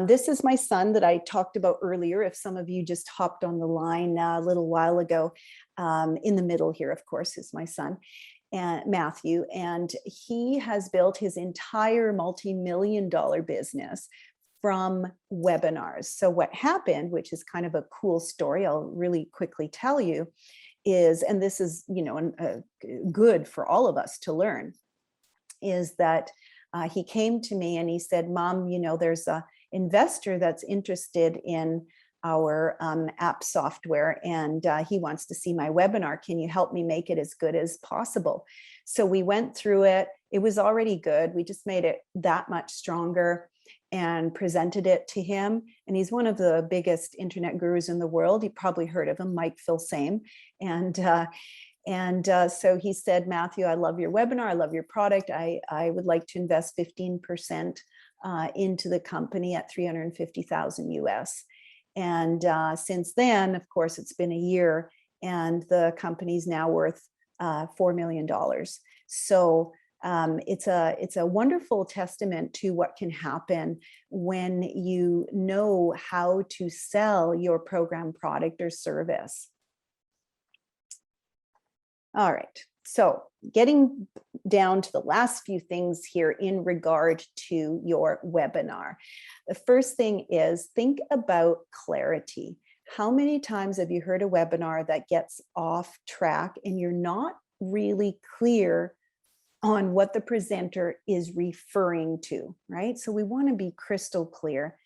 This is my son that I talked about earlier. If some of you just hopped on the line a little while ago, in the middle here, of course, is my son, and Matthew, and he has built his entire multi-million-dollar business from webinars. So what happened, which is kind of a cool story, I'll really quickly tell you, is, and this is, you know, good for all of us to learn, is that he came to me and he said, Mom, you know, there's a investor that's interested in our app software, and he wants to see my webinar. Can you help me make it as good as possible? So we went through it. It was already good. We just made it that much stronger and presented it to him. And he's one of the biggest internet gurus in the world. You probably heard of him, Mike Filsame. And so he said, Matthew, I love your webinar. I love your product. I would like to invest 15% into the company at $350,000 US. And since then, of course, it's been a year, and the company's now worth $4 million. So it's a wonderful testament to what can happen when you know how to sell your program, product, or service. All right, so getting down to the last few things here in regard to your webinar. The first thing is, think about clarity. How many times have you heard a webinar that gets off track and you're not really clear on what the presenter is referring to, right? So we want to be crystal clear.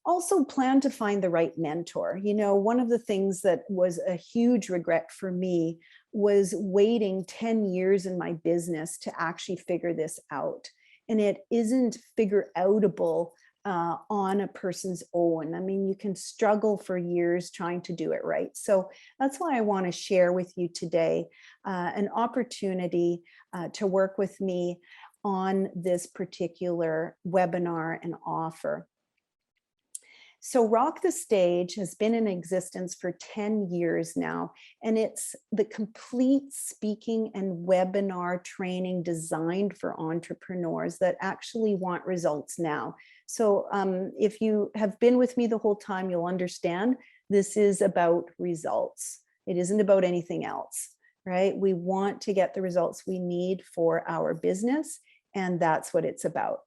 Also, plan to find the right mentor. You know, one of the things that was a huge regret for me was waiting 10 years in my business to actually figure this out. And it isn't figure outable on a person's own. I mean, you can struggle for years trying to do it right. So that's why I want to share with you today an opportunity to work with me on this particular webinar and offer. So Rock the Stage has been in existence for 10 years now, and it's the complete speaking and webinar training designed for entrepreneurs that actually want results now. So if you have been with me the whole time, you'll understand this is about results. It isn't about anything else, right? We want to get the results we need for our business, and that's what it's about.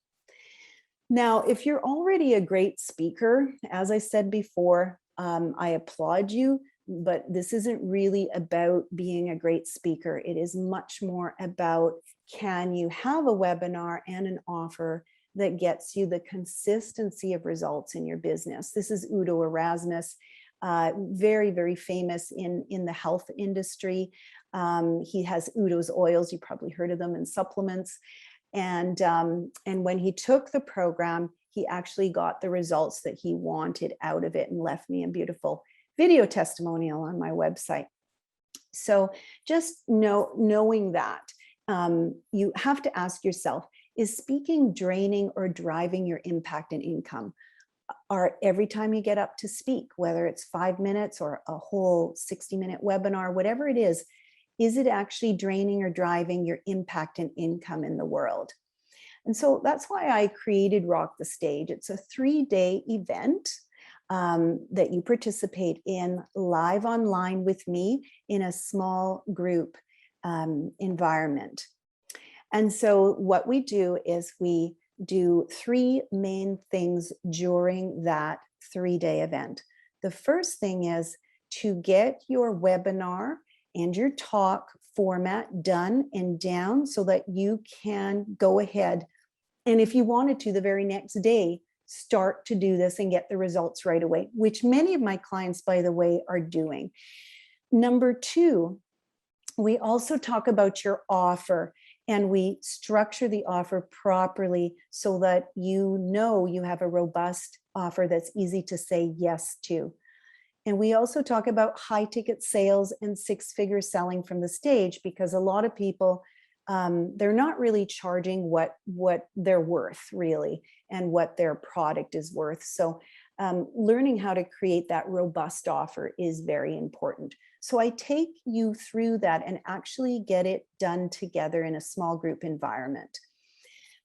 Now, if you're already a great speaker, as I said before, I applaud you, but this isn't really about being a great speaker. It is much more about, can you have a webinar and an offer that gets you the consistency of results in your business? This is Udo Erasmus, very, very famous in the health industry. He has Udo's oils, you probably heard of them, and supplements. And when he took the program, he actually got the results that he wanted out of it and left me a beautiful video testimonial on my website. So just knowing that, you have to ask yourself, is speaking draining or driving your impact and income? Every time you get up to speak, whether it's 5 minutes or a whole 60-minute webinar, whatever it is it actually draining or driving your impact and income in the world? And so that's why I created Rock the Stage. It's a 3-day event that you participate in live online with me in a small group environment. And so what we do is we do 3 main things during that 3-day event. The first thing is to get your webinar and your talk format done and down so that you can go ahead, and if you wanted to, the very next day, start to do this and get the results right away, which many of my clients, by the way, are doing. Number 2, we also talk about your offer, and we structure the offer properly so that you know you have a robust offer that's easy to say yes to. And we also talk about high ticket sales and 6-figure selling from the stage, because a lot of people, they're not really charging what they're worth really, and what their product is worth. So learning how to create that robust offer is very important. So I take you through that and actually get it done together in a small group environment.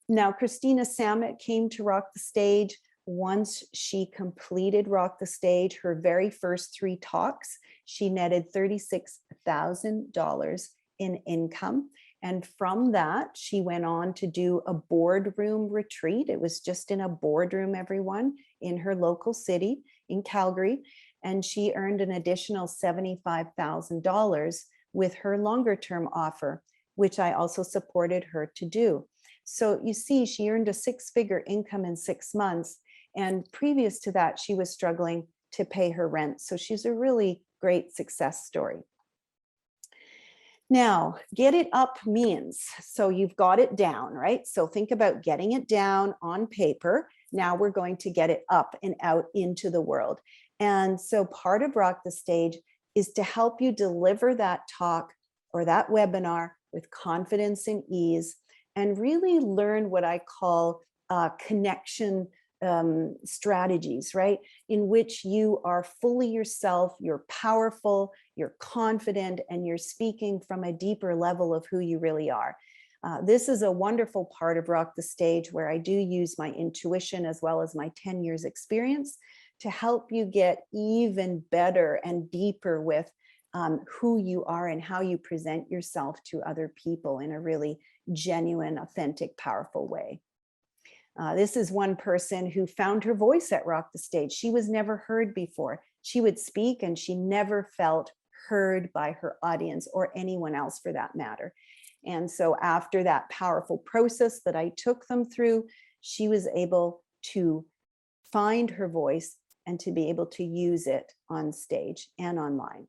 Now, Christina Samet came to Rock the Stage. Once she completed Rock the Stage, her very first 3 talks, she netted $36,000 in income. And from that, she went on to do a boardroom retreat. It was just in a boardroom, everyone, in her local city in Calgary. And she earned an additional $75,000 with her longer term offer, which I also supported her to do. So you see, she earned a 6-figure income in 6 months. And previous to that, she was struggling to pay her rent. So she's a really great success story. Now, get it up means, so you've got it down, right? So think about getting it down on paper. Now we're going to get it up and out into the world. And so part of Rock the Stage is to help you deliver that talk or that webinar with confidence and ease, and really learn what I call connection strategies, right? In which you are fully yourself, you're powerful, you're confident, and you're speaking from a deeper level of who you really are. This is a wonderful part of Rock the Stage, where I do use my intuition as well as my 10 years experience to help you get even better and deeper with who you are and how you present yourself to other people in a really genuine, authentic, powerful way. This is one person who found her voice at Rock the Stage. She was never heard before. She would speak and she never felt heard by her audience or anyone else for that matter. And so after that powerful process that I took them through, she was able to find her voice and to be able to use it on stage and online.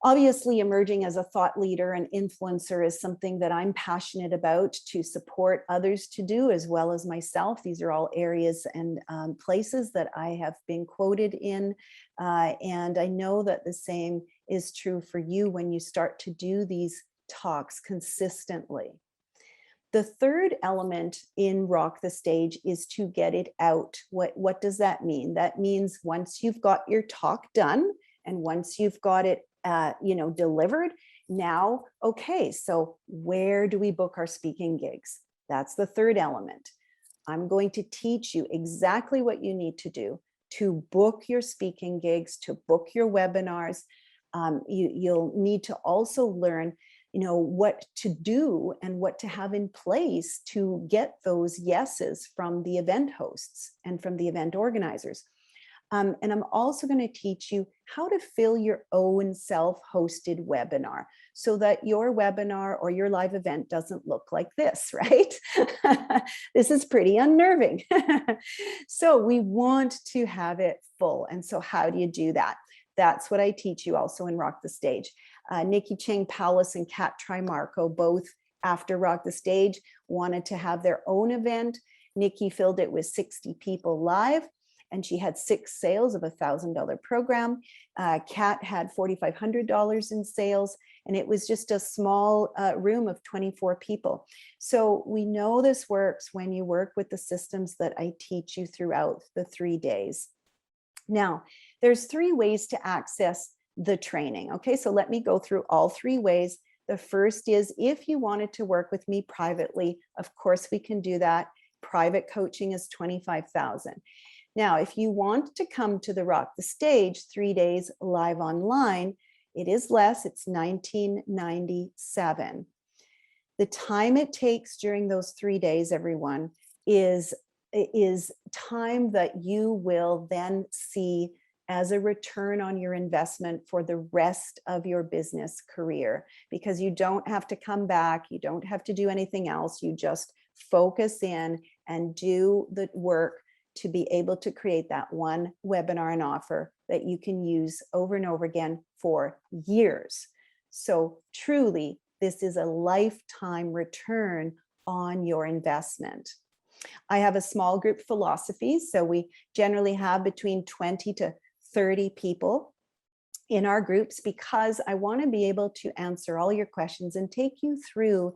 Obviously, emerging as a thought leader and influencer is something that I'm passionate about to support others to do, as well as myself. These are all areas and places that I have been quoted in. And I know that the same is true for you when you start to do these talks consistently. The third element in Rock the Stage is to get it out. What does that mean? That means once you've got your talk done and once you've got it delivered, now, okay, so where do we book our speaking gigs? That's the third element. I'm going to teach you exactly what you need to do to book your speaking gigs, to book your webinars. You'll need to also learn what to do and what to have in place to get those yeses from the event hosts and from the event organizers. And I'm also going to teach you how to fill your own self-hosted webinar so that your webinar or your live event doesn't look like this, right? This is pretty unnerving. So we want to have it full. And so how do you do that? That's what I teach you also in Rock the Stage. Nikki Ching Powless and Kat Trimarco, both after Rock the Stage, wanted to have their own event. Nikki filled it with 60 people live, and she had 6 sales of a $1,000 program. Kat had $4,500 in sales, and it was just a small room of 24 people. So we know this works when you work with the systems that I teach you throughout the 3 days. Now, there's 3 ways to access the training. Okay, so let me go through all 3 ways. The first is if you wanted to work with me privately, of course we can do that. Private coaching is $25,000. Now, if you want to come to the Rock the Stage 3 days live online, it is less, it's $19.97. The time it takes during those 3 days, everyone, is time that you will then see as a return on your investment for the rest of your business career, because you don't have to come back, you don't have to do anything else, you just focus in and do the work to be able to create that one webinar and offer that you can use over and over again for years. So truly, this is a lifetime return on your investment. I have a small group philosophy, so we generally have between 20 to 30 people in our groups because I want to be able to answer all your questions and take you through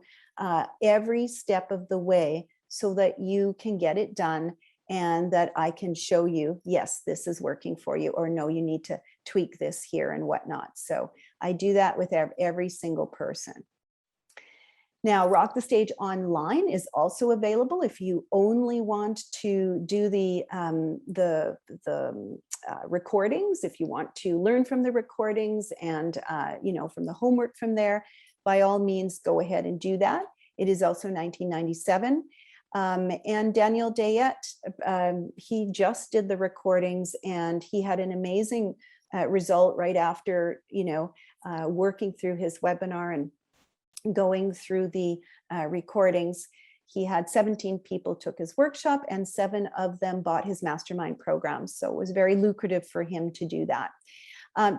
every step of the way so that you can get it done and that I can show you, yes, this is working for you, or no, you need to tweak this here and whatnot. So I do that with every single person. Now, Rock the Stage Online is also available if you only want to do the recordings, if you want to learn from the recordings and from the homework from there. By all means, go ahead and do that. It is also $19.97. And Daniel Dayette, he just did the recordings and he had an amazing result right after, working through his webinar and going through the recordings. He had 17 people took his workshop and 7 of them bought his mastermind program. So it was very lucrative for him to do that.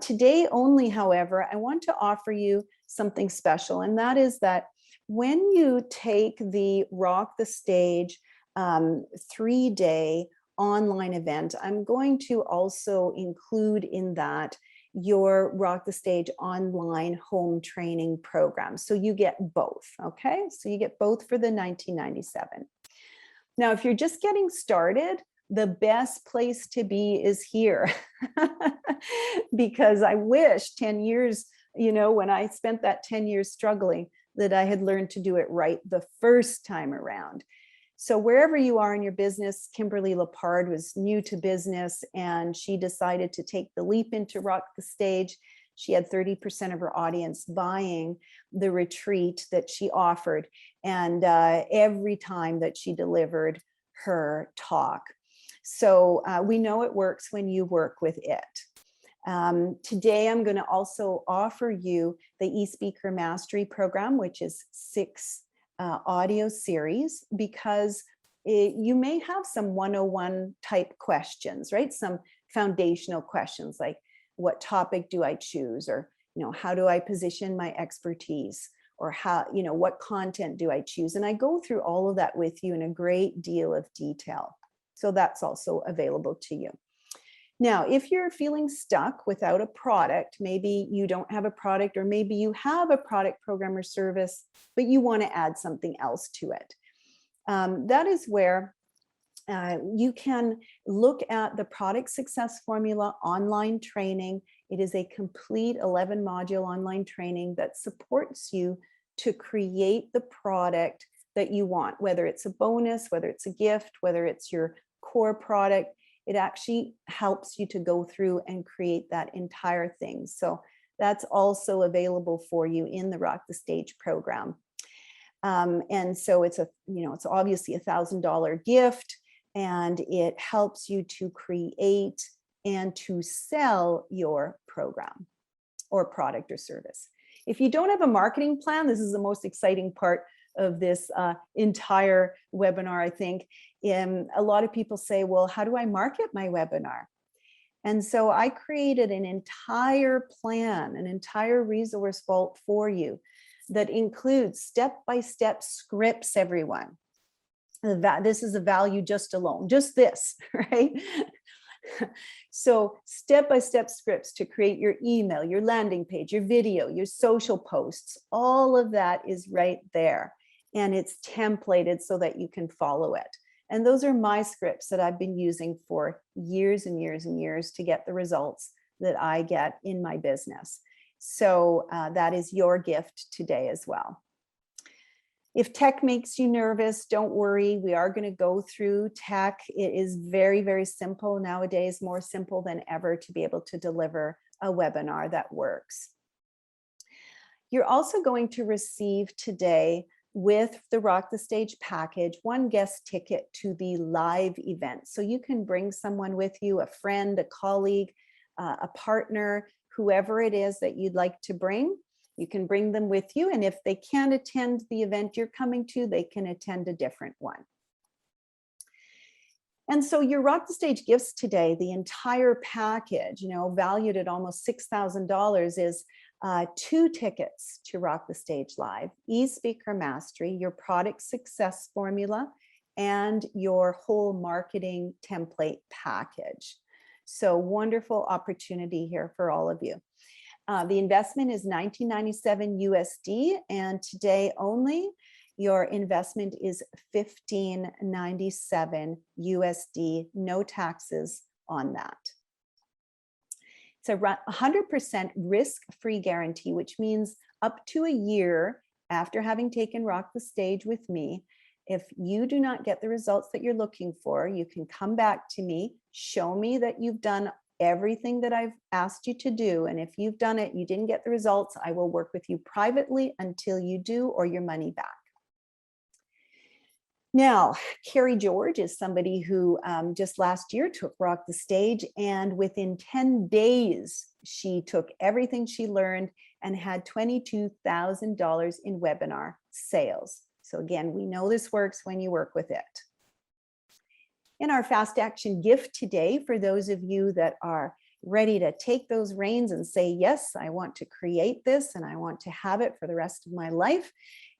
Today only, however, I want to offer you something special, and that is that when you take the Rock the Stage 3-day online event, I'm going to also include in that your Rock the Stage online home training program. So you get both, okay? So you get both for the $19.97. Now, if you're just getting started, the best place to be is here because I wish 10 years, when I spent that 10 years struggling, that I had learned to do it right the first time around. So wherever you are in your business, Kimberly Lepard was new to business and she decided to take the leap into Rock the Stage. She had 30% of her audience buying the retreat that she offered. And every time that she delivered her talk. So we know it works when you work with it. Today, I'm going to also offer you the eSpeaker Mastery Program, which is 6 audio series, because you may have some 101 type questions, right? Some foundational questions like, what topic do I choose? Or, how do I position my expertise? Or how, what content do I choose? And I go through all of that with you in a great deal of detail. So that's also available to you. Now, if you're feeling stuck without a product, maybe you don't have a product, or maybe you have a product, program, or service, but you want to add something else to it. That is where you can look at the Product Success Formula online training. It is a complete 11-module online training that supports you to create the product that you want, whether it's a bonus, whether it's a gift, whether it's your core product. It actually helps you to go through and create that entire thing. So that's also available for you in the Rock the Stage program. And so it's it's obviously $1,000 gift, and it helps you to create and to sell your program or product or service. If you don't have a marketing plan, this is the most exciting part of this entire webinar, I think. A lot of people say, well, how do I market my webinar? And so I created an entire plan, an entire resource vault for you that includes step-by-step scripts, everyone. This is a value just alone, just this, right? So step-by-step scripts to create your email, your landing page, your video, your social posts, all of that is right there. And it's templated so that you can follow it. And those are my scripts that I've been using for years and years and years to get the results that I get in my business. So that is your gift today as well. If tech makes you nervous, don't worry. We are going to go through tech. It is very, very simple nowadays, more simple than ever to be able to deliver a webinar that works. You're also going to receive today, with the Rock the Stage package, one guest ticket to the live event. So you can bring someone with you, a friend, a colleague, a partner, whoever it is that you'd like to bring. You can bring them with you. And if they can't attend the event you're coming to, they can attend a different one. And so your Rock the Stage gifts today, the entire package, valued at almost $6,000, is 2 tickets to Rock the Stage Live, e-speaker mastery, your product success formula, and your whole marketing template package. So wonderful opportunity here for all of you. The investment is $19.97 USD, and today only your investment is $15.97 USD, no taxes on that. It's a 100% risk-free guarantee, which means up to a year after having taken Rock the Stage with me, if you do not get the results that you're looking for, you can come back to me, show me that you've done everything that I've asked you to do. And if you've done it, you didn't get the results, I will work with you privately until you do, or your money back. Now, Carrie George is somebody who just last year took Rock the Stage, and within 10 days, she took everything she learned and had $22,000 in webinar sales. So again, we know this works when you work with it. In our fast action gift today, for those of you that are ready to take those reins and say, yes, I want to create this and I want to have it for the rest of my life,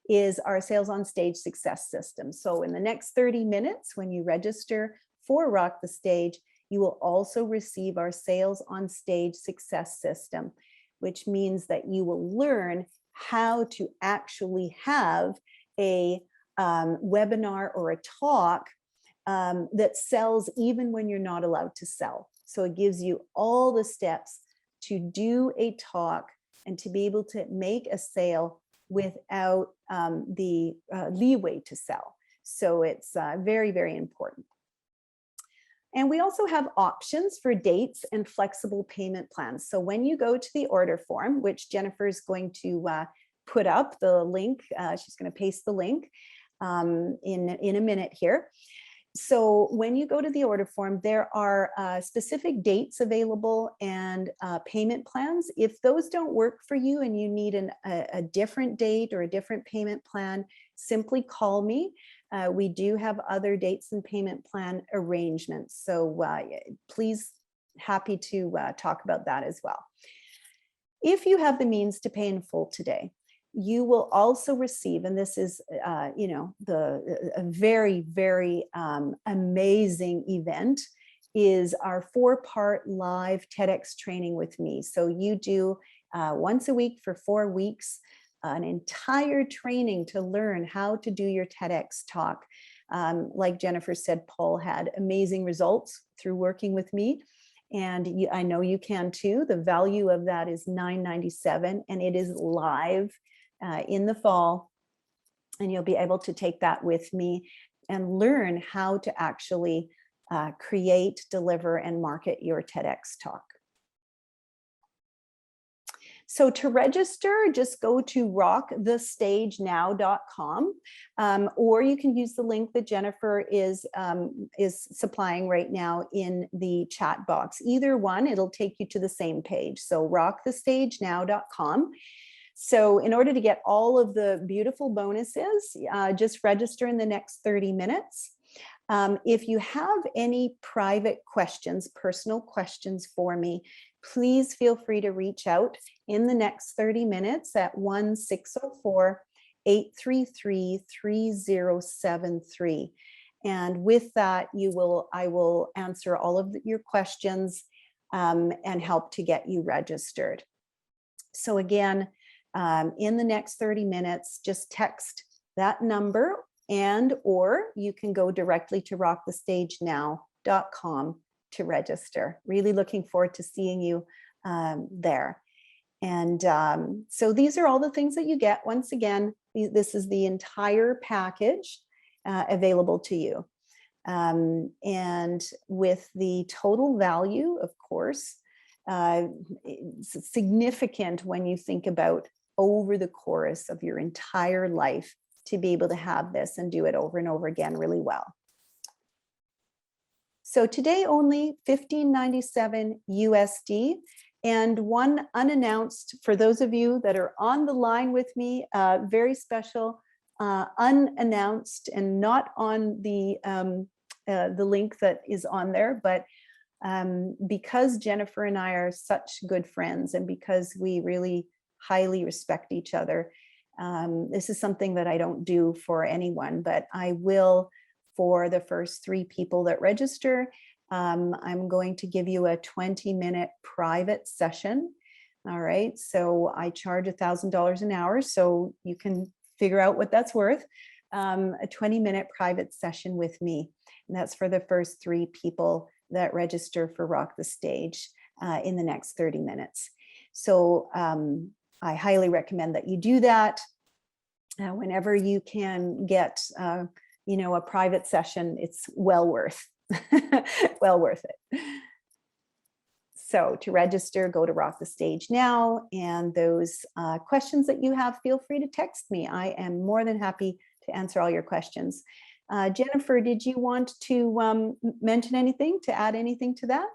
is our Sales on Stage success system. So in the next 30 minutes, when you register for Rock the Stage, you will also receive our Sales on Stage success system, which means that you will learn how to actually have a webinar or a talk that sells even when you're not allowed to sell. So it gives you all the steps to do a talk and to be able to make a sale without the leeway to sell. So it's very, very important. And we also have options for dates and flexible payment plans. So when you go to the order form, which Jennifer is going to put up the link, she's going to paste the link in a minute here. So when you go to the order form, there are specific dates available and payment plans. If those don't work for you and you need a different date or a different payment plan, simply call me. We do have other dates and payment plan arrangements. So please, happy to talk about that as well. If you have the means to pay in full today, you will also receive, and this is, a very, very amazing event, is our 4-part live TEDx training with me. So you do once a week for 4 weeks, an entire training to learn how to do your TEDx talk. Like Jennifer said, Paul had amazing results through working with me. And I know you can too. The value of that is $9.97, and it is live in the fall. And you'll be able to take that with me and learn how to actually create, deliver, and market your TEDx talk. So to register, just go to rockthestagenow.com, or you can use the link that Jennifer is supplying right now in the chat box. Either one, it'll take you to the same page. So rockthestagenow.com. So in order to get all of the beautiful bonuses, just register in the next 30 minutes. If you have any private questions, personal questions for me, please feel free to reach out in the next 30 minutes at 1-604-833-3073. And with that, I will answer all of your questions and help to get you registered. So again, in the next 30 minutes, just text that number, or you can go directly to rockthestagenow.com to register. Really looking forward to seeing you there. And so these are all the things that you get. Once again, this is the entire package available to you. And with the total value, of course, it's significant when you think about over the course of your entire life to be able to have this and do it over and over again really well. So today only $15.97 USD, and one unannounced, for those of you that are on the line with me, very special, unannounced and not on the link that is on there, but because Jennifer and I are such good friends and because we really highly respect each other, this is something that I don't do for anyone, but I will for the first 3 people that register. I'm going to give you a 20-minute private session. All right, so I charge $1,000 an hour, so you can figure out what that's worth. A 20-minute private session with me, and that's for the first 3 people that register for Rock the Stage in the next 30 minutes. So I highly recommend that you do that. Whenever you can get a private session, it's well worth it. So to register, go to Rock the Stage Now, and those questions that you have, feel free to text me. I am more than happy to answer all your questions. Jennifer, did you want to mention anything, to add anything to that?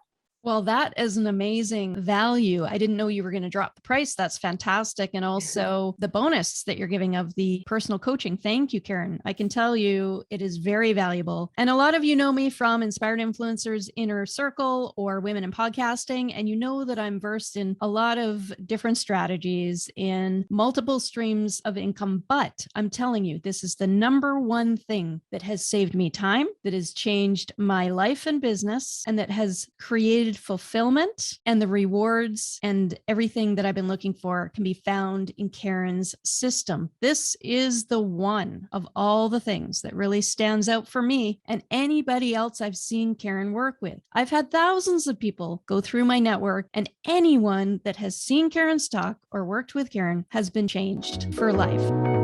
Well, that is an amazing value. I didn't know you were going to drop the price. That's fantastic. And also the bonus that you're giving of the personal coaching. Thank you, Karen. I can tell you it is very valuable. And a lot of you know me from Inspired Influencers Inner Circle or Women in Podcasting. And you know that I'm versed in a lot of different strategies in multiple streams of income. But I'm telling you, this is the number one thing that has saved me time, that has changed my life and business, and that has created fulfillment, and the rewards and everything that I've been looking for can be found in Karen's system. This is the one of all the things that really stands out for me and anybody else I've seen Karen work with. I've had thousands of people go through my network, and anyone that has seen Karen's talk or worked with Karen has been changed for life.